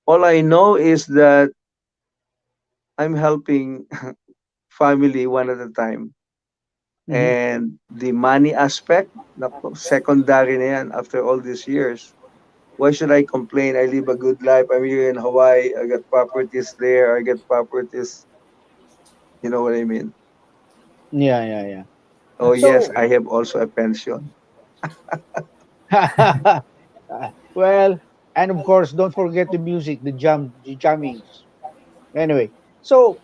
All I know is that I'm helping family one at a time. Mhm. And the money aspect, nako, secondary na yan after all these years. Why should I complain? I live a good life. I'm here in Hawaii. I got properties there. I get properties. You know what I mean? Yeah, yeah, yeah. Oh, yes, So, I have also a pension. well, and of course, don't forget the music, the jammings. Anyway, so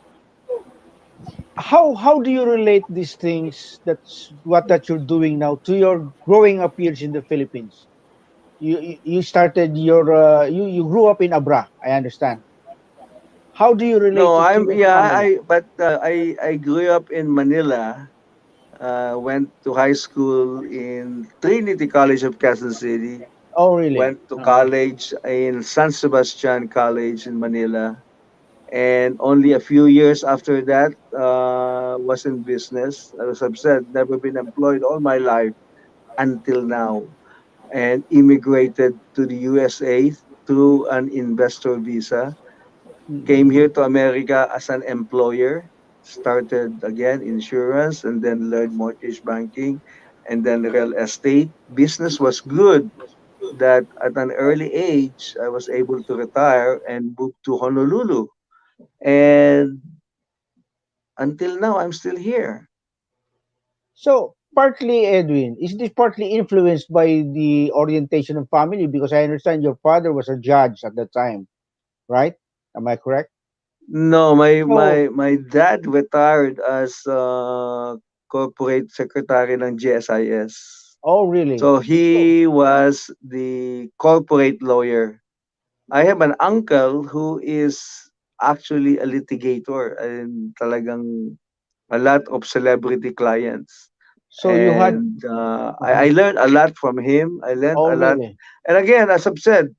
how do you relate these things? That's what that you're doing now to your growing up years in the Philippines. You started your you grew up in Abra. I understand. How do you relate No, it to I'm your yeah, family? I grew up in Manila. Went to high school in Trinity College of Quezon City. Oh, really? Went to college in San Sebastian College in Manila. And only a few years after that, was in business. As I've said, never been employed all my life until now, and immigrated to the USA through an investor visa. Came Mm-hmm. here to America as an employer, started again insurance, and then learned mortgage banking, and then real estate. Business was good that at an early age, I was able to retire and move to Honolulu. And until now, I'm still here. So, partly, Edwin, is this partly influenced by the orientation of family? Because I understand your father was a judge at the time, right? Am I correct? No, So, my dad retired as corporate secretary ng GSIS. oh, really? So he was the corporate lawyer. I have an uncle who is actually a litigator and talagang a lot of celebrity clients. So you had, And I uh learned a lot from him. I learned oh, a lot. really? And again, as I've said,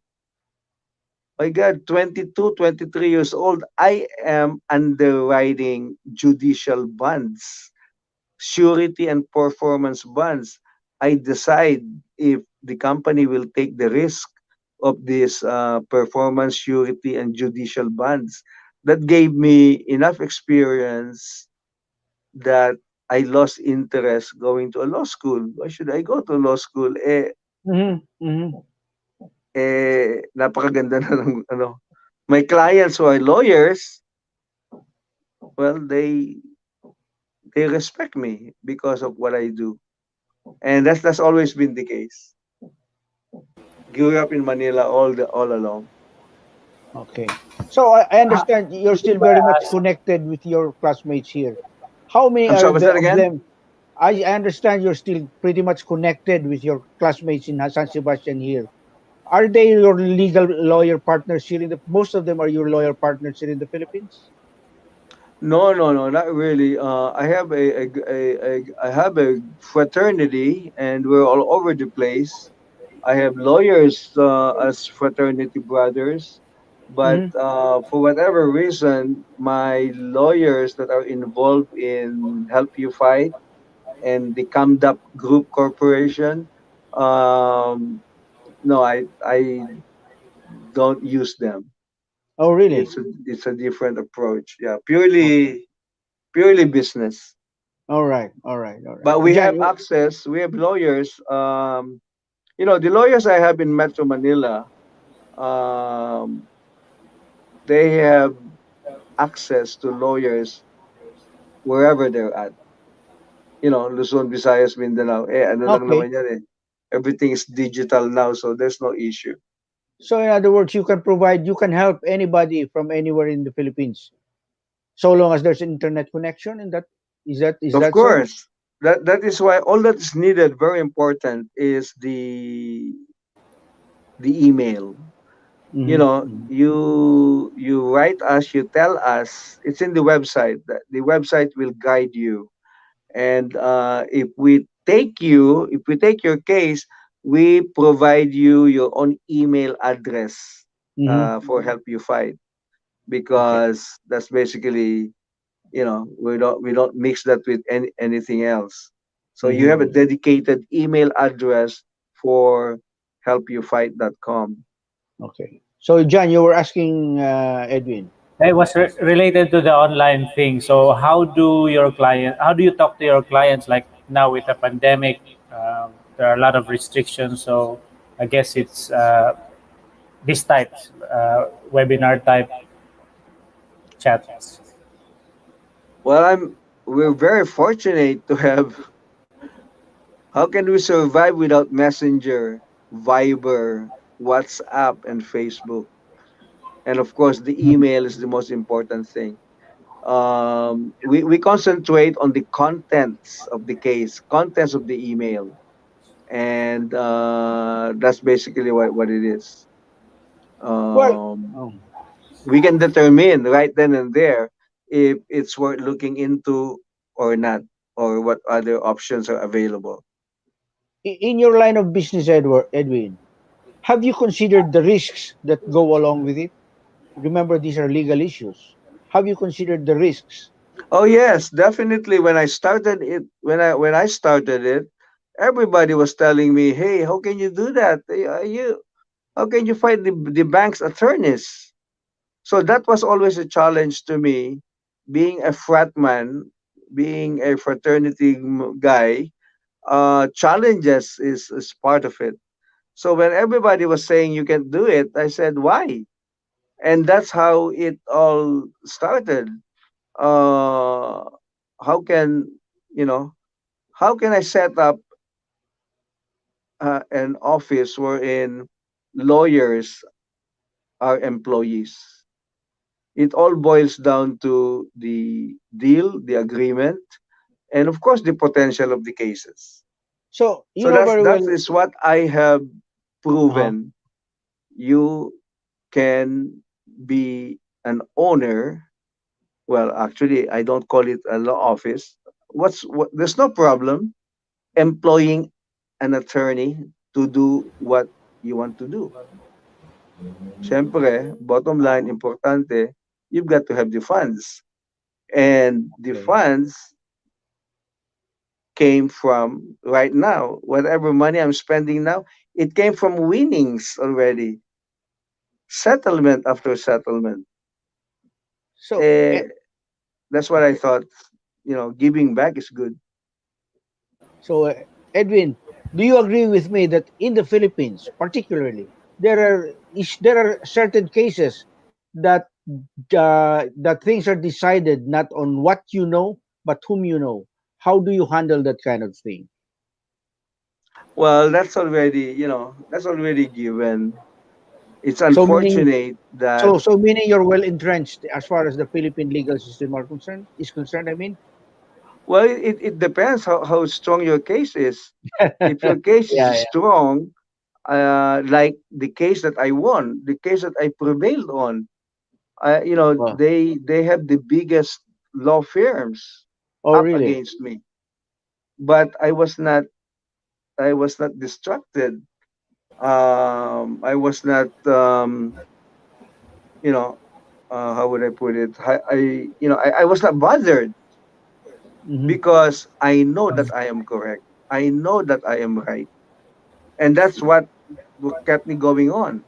my God, 22, 23 years old, I am underwriting judicial bonds, surety and performance bonds. I decide if the company will take the risk of this performance, surety, and judicial bonds. That gave me enough experience that I lost interest going to a law school. Why should I go to law school? Mm-hmm. Mm-hmm. Napakaganda na ng ano. My clients who are lawyers, well, they respect me because of what I do, and that's always been the case. Grew up in Manila all along. Okay. So I Ah, understand you're if still I very much ask, connected with your classmates here. How many I'm are sorry, what's the that of again? them? I understand you're still pretty much connected with your classmates in San Sebastian here. Are they your legal lawyer partners here in the? Most of them are your lawyer partners here in the Philippines. No, no, no, not really. I have I have a fraternity, and we're all over the place. I have lawyers as fraternity brothers, but Hmm. for whatever reason, my lawyers that are involved in Help You Fight and the Camdap Group Corporation, no, I don't use them. Oh, really? It's a different approach. Yeah, Okay. purely business. All right. All right. All right. But we Jan, have access. We have lawyers. The lawyers I have in Metro Manila, um, they have access to lawyers wherever they're at. Luzon, Visayas, Mindanao. Ano lang okay. naman yan eh. Everything is digital now, so there's no issue. So in other words, you can help anybody from anywhere in the Philippines, so long as there's an internet connection. And that is Of that so? course, that is why all that is needed, very important, is the email. Mm-hmm. You write us, you tell us. It's in the website. The website will guide you. And if we take your case, we provide you your own email address Mm-hmm. for help you fight, Okay. because that's basically, we don't mix that with anything else. So you have a Mm-hmm. dedicated email address for helpyoufight.com. Okay. So Jan, you were asking Edwin. It was related to the online thing. So how do you talk to your clients like now with the pandemic? There are a lot of restrictions. So I guess it's this type, webinar type chats. Well, we're very fortunate to have. How can we survive without Messenger, Viber, WhatsApp, and Facebook? And of course, the email is the most important thing. We concentrate on the contents of the case, contents of the email, and that's basically what it is. Well, Um, oh, we can determine right then and there if it's worth looking into or not, or what other options are available. in your line of business, Edwin, have you considered the risks that go along with it? Remember, these are legal issues. Have you considered the risks? Oh yes, definitely. When I started it, everybody was telling me, "Hey, how can you do that? How can you fight the bank's attorneys?" So that was always a challenge to me, being a fratman, being a fraternity guy. Challenges is part of it. So when everybody was saying you can do it, I said, "Why?" And that's how it all started. uh how can you know how can I set up an office wherein lawyers are employees? It all boils down to the deal, the agreement, and of course the potential of the cases. So you So know that's very that well. is what I have Uh, proven. You can be an owner. Well, actually, I don't call it a law office. There's no problem employing an attorney to do what you want to do. Siyempre, bottom line, importante, you've got to have the funds. And the okay. funds came from right now, whatever money I'm spending now, it came from winnings already, settlement after settlement. So, Eh, that's what I okay. thought. Giving back is good. So, Edwin, do you agree with me that in the Philippines, particularly, there are certain cases that that things are decided not on what you know, but whom you know. How do you handle that kind of thing? Well, that's already given. It's So meaning, unfortunate that. so meaning you're well entrenched as far as the Philippine legal system is concerned. I mean, Well, it depends how strong your case is. If your case is yeah, yeah. strong, like the case that I won, the case that I prevailed on, Oh, they have the biggest law firms oh, up really? against me. But I was not distracted. I was not, you know, how would I put it? I was not bothered, Hmm. because I know that I am correct. I know that I am right. And that's what kept me going on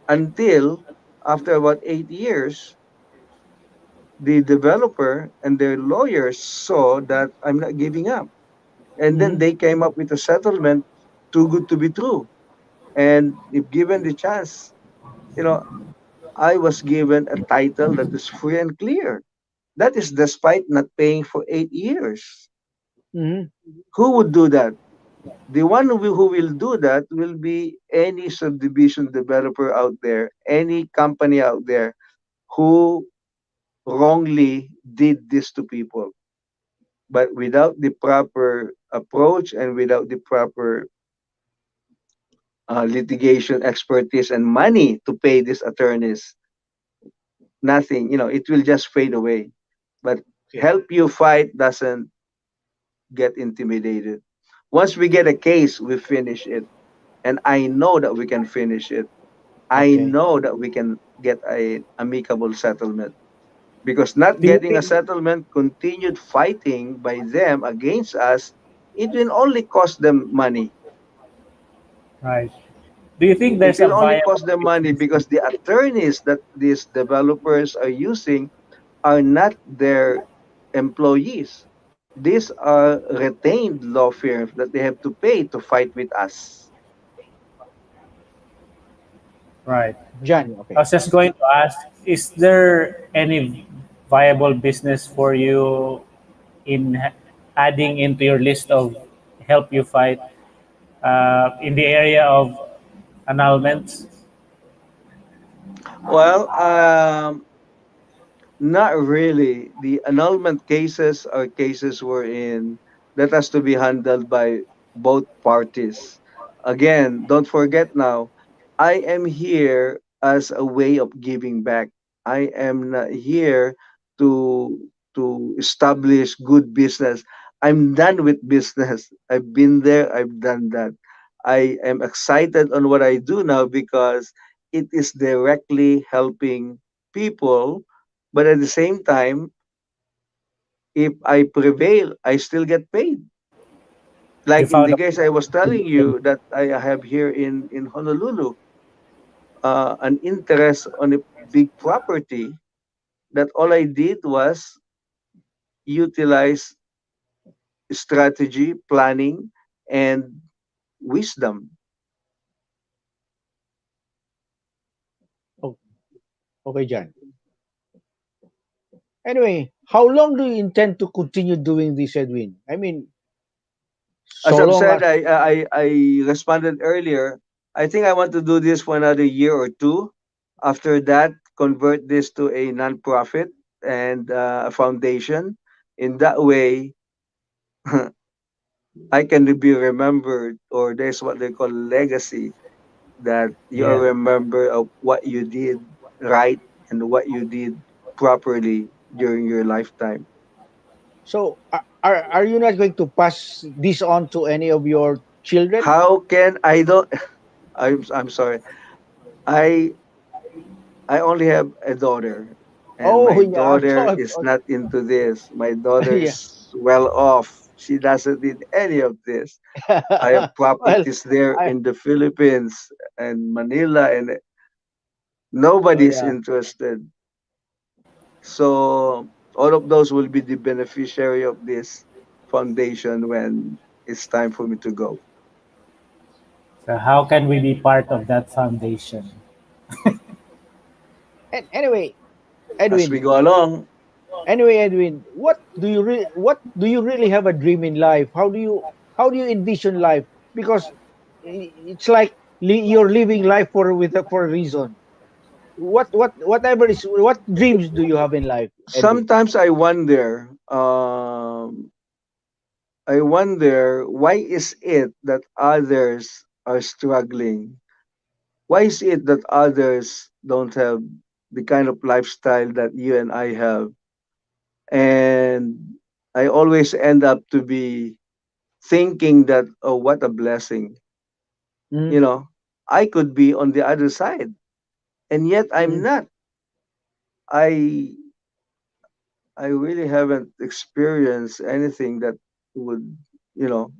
until After about 8 years, the developer and their lawyers saw that I'm not giving up. And then Mm-hmm. they came up with a settlement too good to be true. And if given the chance, you know, I was given a title that is free and clear. That is despite not paying for 8 years. Mm-hmm. Who would do that? The one who will do that will be any subdivision developer out there, any company out there who wrongly did this to people. But without the proper approach and without the proper litigation expertise and money to pay these attorneys, nothing, it will just fade away. But Okay. help you fight doesn't get intimidated. Once we get a case, we finish it. And I know that we can finish it. I Okay. know that we can get a amicable settlement. Because not Do you getting a think? settlement, continued fighting by them against us, it will only cost them money. Right. Do you think It there's a will only viable cost them money business? because the attorneys that these developers are using are not their employees. These are retained law firms that they have to pay to fight with us. Right. John, I okay. was just going to ask, is there any viable business for you in adding into your list of help you fight in the area of annulments? Well, not really. The annulment cases are cases wherein that has to be handled by both parties. Again, don't forget now, I am here as a way of giving back. I am not here to establish good business. I'm done with business. I've been there, I've done that. I am excited on what I do now because it is directly helping people, but at the same time, if I prevail, I still get paid. You Like in found the a case I was telling you that I have here in Honolulu, an interest on a big property that all I did was utilize strategy, planning, and wisdom. Oh, okay, John. Anyway, how long do you intend to continue doing this, Edwin? I mean, As so I've long said, as. I responded earlier. I think I want to do this for another year or two. After that, convert this to a nonprofit and a foundation. In that way, I can be remembered, or there's what they call legacy, that you are Yeah. remembered of what you did right and what you did properly during your lifetime. So, are you not going to pass this on to any of your children? How can I don't? I'm sorry. I I only have a daughter, and Oh, my yeah, I daughter thought. is not into this. My daughter Yeah. is well off. She doesn't need any of this. I have Well, properties there I. in the Philippines and Manila, and Oh, nobody's yeah. interested. So all of those will be the beneficiary of this foundation when it's time for me to go. So how can we be part of that foundation? And anyway, As we Edwin. go along, Anyway, Edwin, what do you really have a dream in life? How do you envision life? Because it's like you're living life for a reason. Whatever is what dreams do you have in life, Edwin? sometimes I wonder why is it that others are struggling? Why is it that others don't have the kind of lifestyle that you and I have? And I always end up to be thinking that, oh, what a blessing. Mm, You know, I could be on the other side, and yet I'm mm, not. I I really haven't experienced anything that would, you know,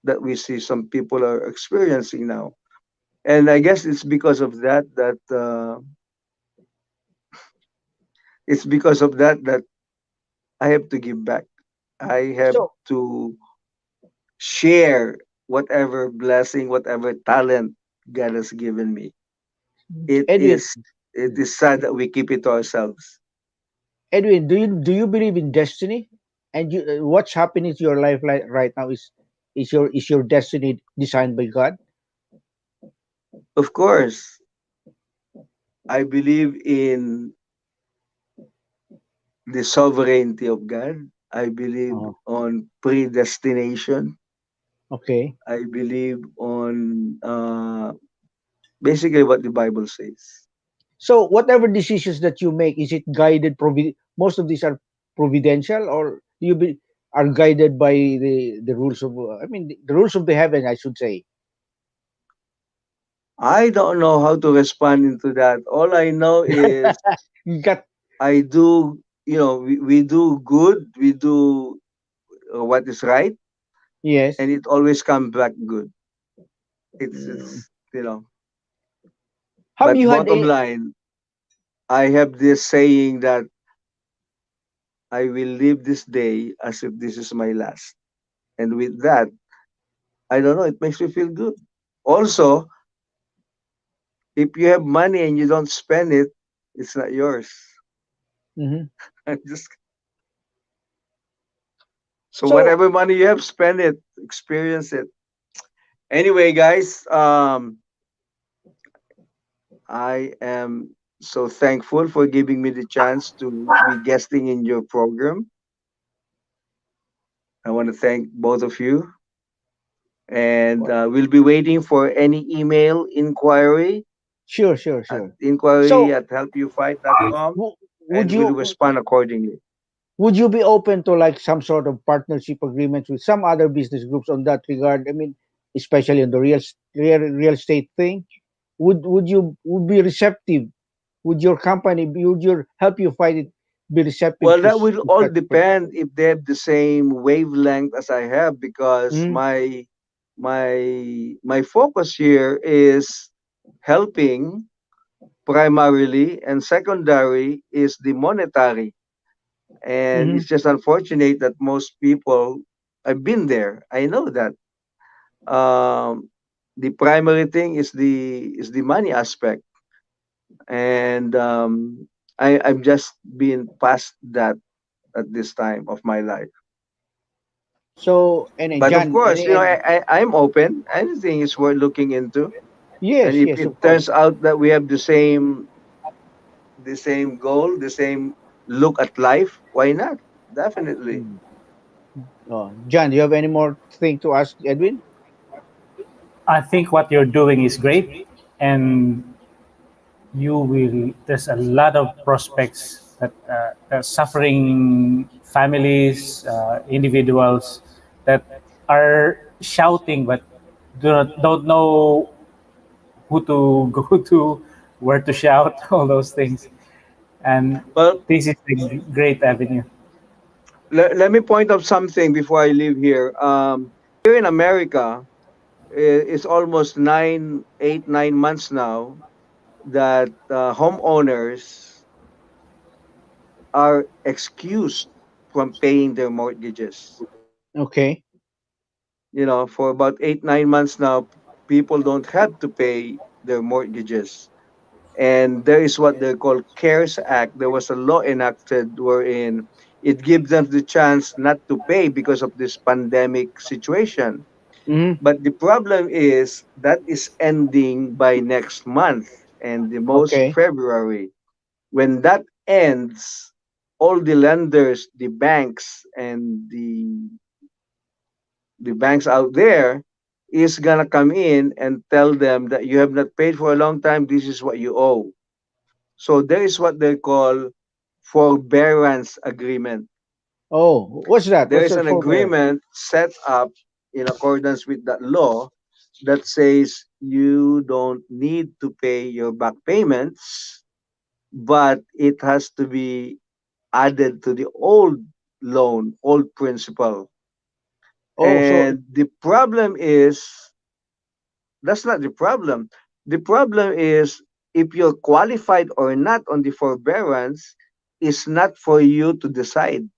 that we see some people are experiencing now. And I guess it's because of that It's because of that that I have to give back. I have So, to share whatever blessing, whatever talent God has given me. It Edwin, is it is sad that we keep it to ourselves. Edwin, do you believe in destiny? And what's happening to your life right now is your destiny designed by God? Of course, I believe in the sovereignty of God. I believe Oh, on predestination. okay. I believe on basically what the Bible says. So whatever decisions that you make, is it guided? Most of these are providential, or are guided by the rules of. I mean, the rules of the heaven, I should say. I don't know how to respond into that. All I know is Got I do, we do good, we do what is right, yes. and it always comes back good. Mm. You know, Have but you had bottom a line, I have this saying that I will live this day as if this is my last. And with that, I don't know, it makes me feel good. Also, if you have money and you don't spend it, it's not yours. Mhm. I'm just so So whatever money you have, spend it, experience it. Anyway, guys, I am so thankful for giving me the chance to be guesting in your program. I want to thank both of you, and we'll be waiting for any email inquiry sure, sure, at sure. inquiry So at helpyoufight.com, w- would and we'll you respond accordingly. would you be open to like some sort of partnership agreements with some other business groups on that regard? I mean, especially on the real estate thing. Would be receptive? Would your company would your help you fight it be receptive Well, that will to all such depend if they have the same wavelength as I have, because mm, my focus here is helping primarily, and secondary is the monetary. And mm, it's just unfortunate that most people, I've been there, I know that um, the primary thing is the money aspect, and I'm just being past that at this time of my life. so and But of John course, and I'm open. Anything is worth looking into. And yes, if yes, it of course. turns out that we have the same goal, the same look at life, why not? Definitely. Mm. Oh, John, do you have any more thing to ask Edwin? I think what you're doing is great, and you will. There's a lot of prospects that suffering families, individuals that are shouting but don't know who to go to, where to shout, all those things. And Well, this is a great avenue. let me point out something before I leave here. Here in America, it's almost 9 months now that homeowners are excused from paying their mortgages. Okay. For about 8, 9 months now, people don't have to pay their mortgages. And there is what they call CARES Act. There was a law enacted wherein it gives them the chance not to pay because of this pandemic situation. Mm, But the problem is that is ending by next month, and the most okay. February. When that ends, all the lenders, the banks, and the banks out there is gonna come in and tell them that you have not paid for a long time. This is what you owe. So there is what they call forbearance agreement. Oh, what's that? There What's is that an forbearance? agreement set up in accordance with that law that says you don't need to pay your back payments, but it has to be added to the old loan, old principal. Oh, so And the problem is that's not the problem. The problem is if you're qualified or not on the forbearance, is not for you to decide.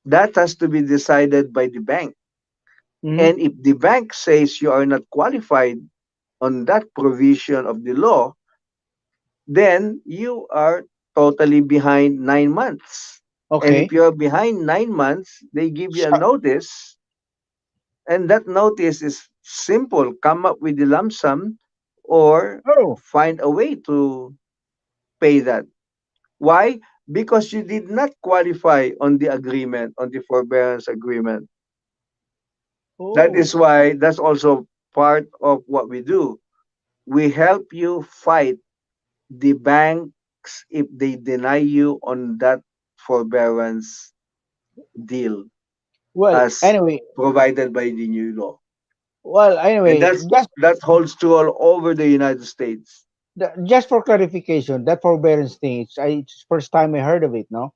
That has to be decided by the bank. Mhm. And if the bank says you are not qualified on that provision of the law, then you are totally behind 9 months. And if Okay. you're behind 9 months, they give you a So, notice, and that notice is simple: come up with the lump sum or oh, find a way to pay that. Why? Because you did not qualify on the agreement, on the forbearance agreement. That is oh, why that's also part of what we do. We help you fight the banks if they deny you on that forbearance deal well, as anyway, provided by the new law. well, And anyway, that holds true all over the United States. just for clarification, that forbearance thing, it's first time I heard of it. No,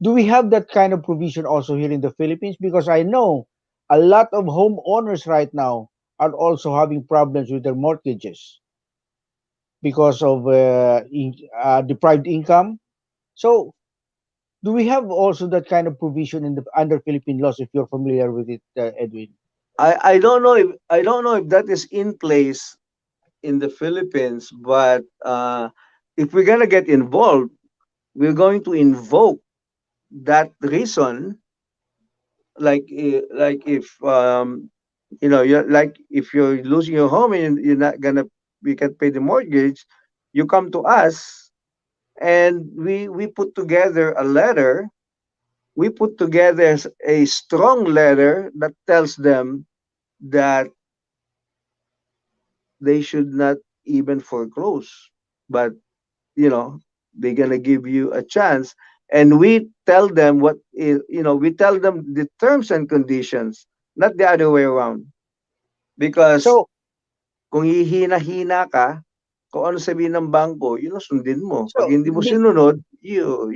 do we have that kind of provision also here in the Philippines? Because I know a lot of homeowners right now are also having problems with their mortgages because of deprived income. So, do we have also that kind of provision in the under Philippine laws? If you're familiar with it, Edwin. I don't know if that is in place in the Philippines, but if we're gonna get involved, we're going to invoke that reason, like if you're like if you're losing your home and you're not gonna we can pay the mortgage, you come to us and we put together a letter. We put together a strong letter that tells them that they should not even foreclose, but you know they're gonna give you a chance, and we tell them we tell them the terms and conditions, not the other way around. Because So, kung hihina-hina ka, kung ano sabihin ng bangko, yun ang sundin mo. Pag so hindi mo sinunod, you'll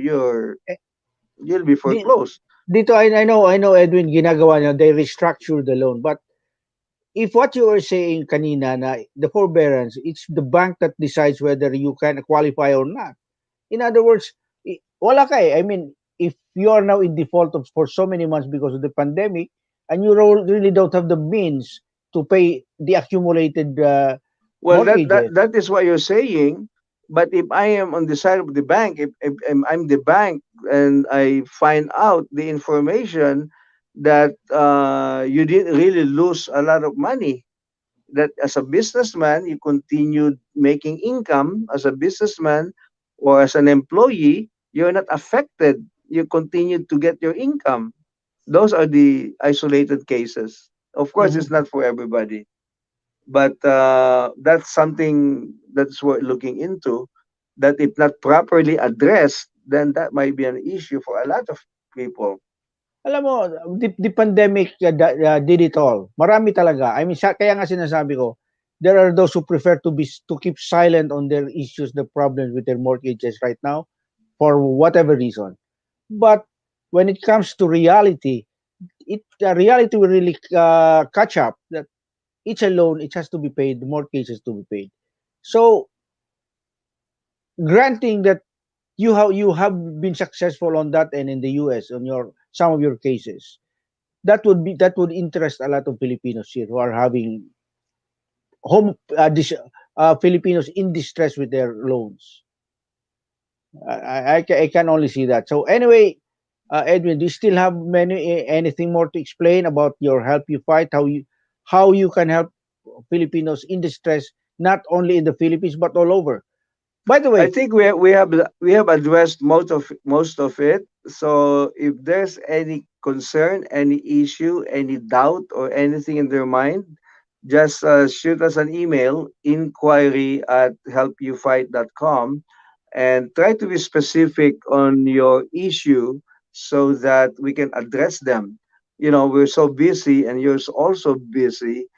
be di, foreclosed. dito I know Edwin ginagawa niya, they restructure the loan. But if what you were saying kanina na the forbearance, it's the bank that decides whether you can qualify or not. In other words, wala ka eh. I mean, if you are now in default for so many months because of the pandemic, and you really don't have the means to pay the accumulated Well, mortgages. that is what you're saying. But if I am on the side of the bank, if I'm the bank and I find out the information that you didn't really lose a lot of money, that as a businessman you continued making income as a businessman or as an employee, you're not affected. You continue to get your income. Those are the isolated cases. Of course, it's Mhm. not for everybody, but that's something that's worth looking into. That if not properly addressed, then that might be an issue for a lot of people. Alam mo, the pandemic did it all. Marami talaga. I mean, kaya nga sinasabi ko, there are those who prefer to keep silent on their issues, the problems with their mortgages right now, for whatever reason. But when it comes to reality, reality will really catch up. That each alone, it has to be paid. The mortgage has to be paid. So, granting that you have been successful on that and in the U.S. on your some of your cases, that would interest a lot of Filipinos here who are having home Filipinos in distress with their loans. I can only see that. So anyway, Edwin, do you still have anything more to explain about your help you fight? How you can help Filipinos in distress, not only in the Philippines but all over. By the I way, think we have addressed most of it. So if there's any concern, any issue, any doubt, or anything in their mind, just shoot us an email, inquiry@helpyoufight.com, and try to be specific on your issue so that we can address them. We're so busy, and you're also busy.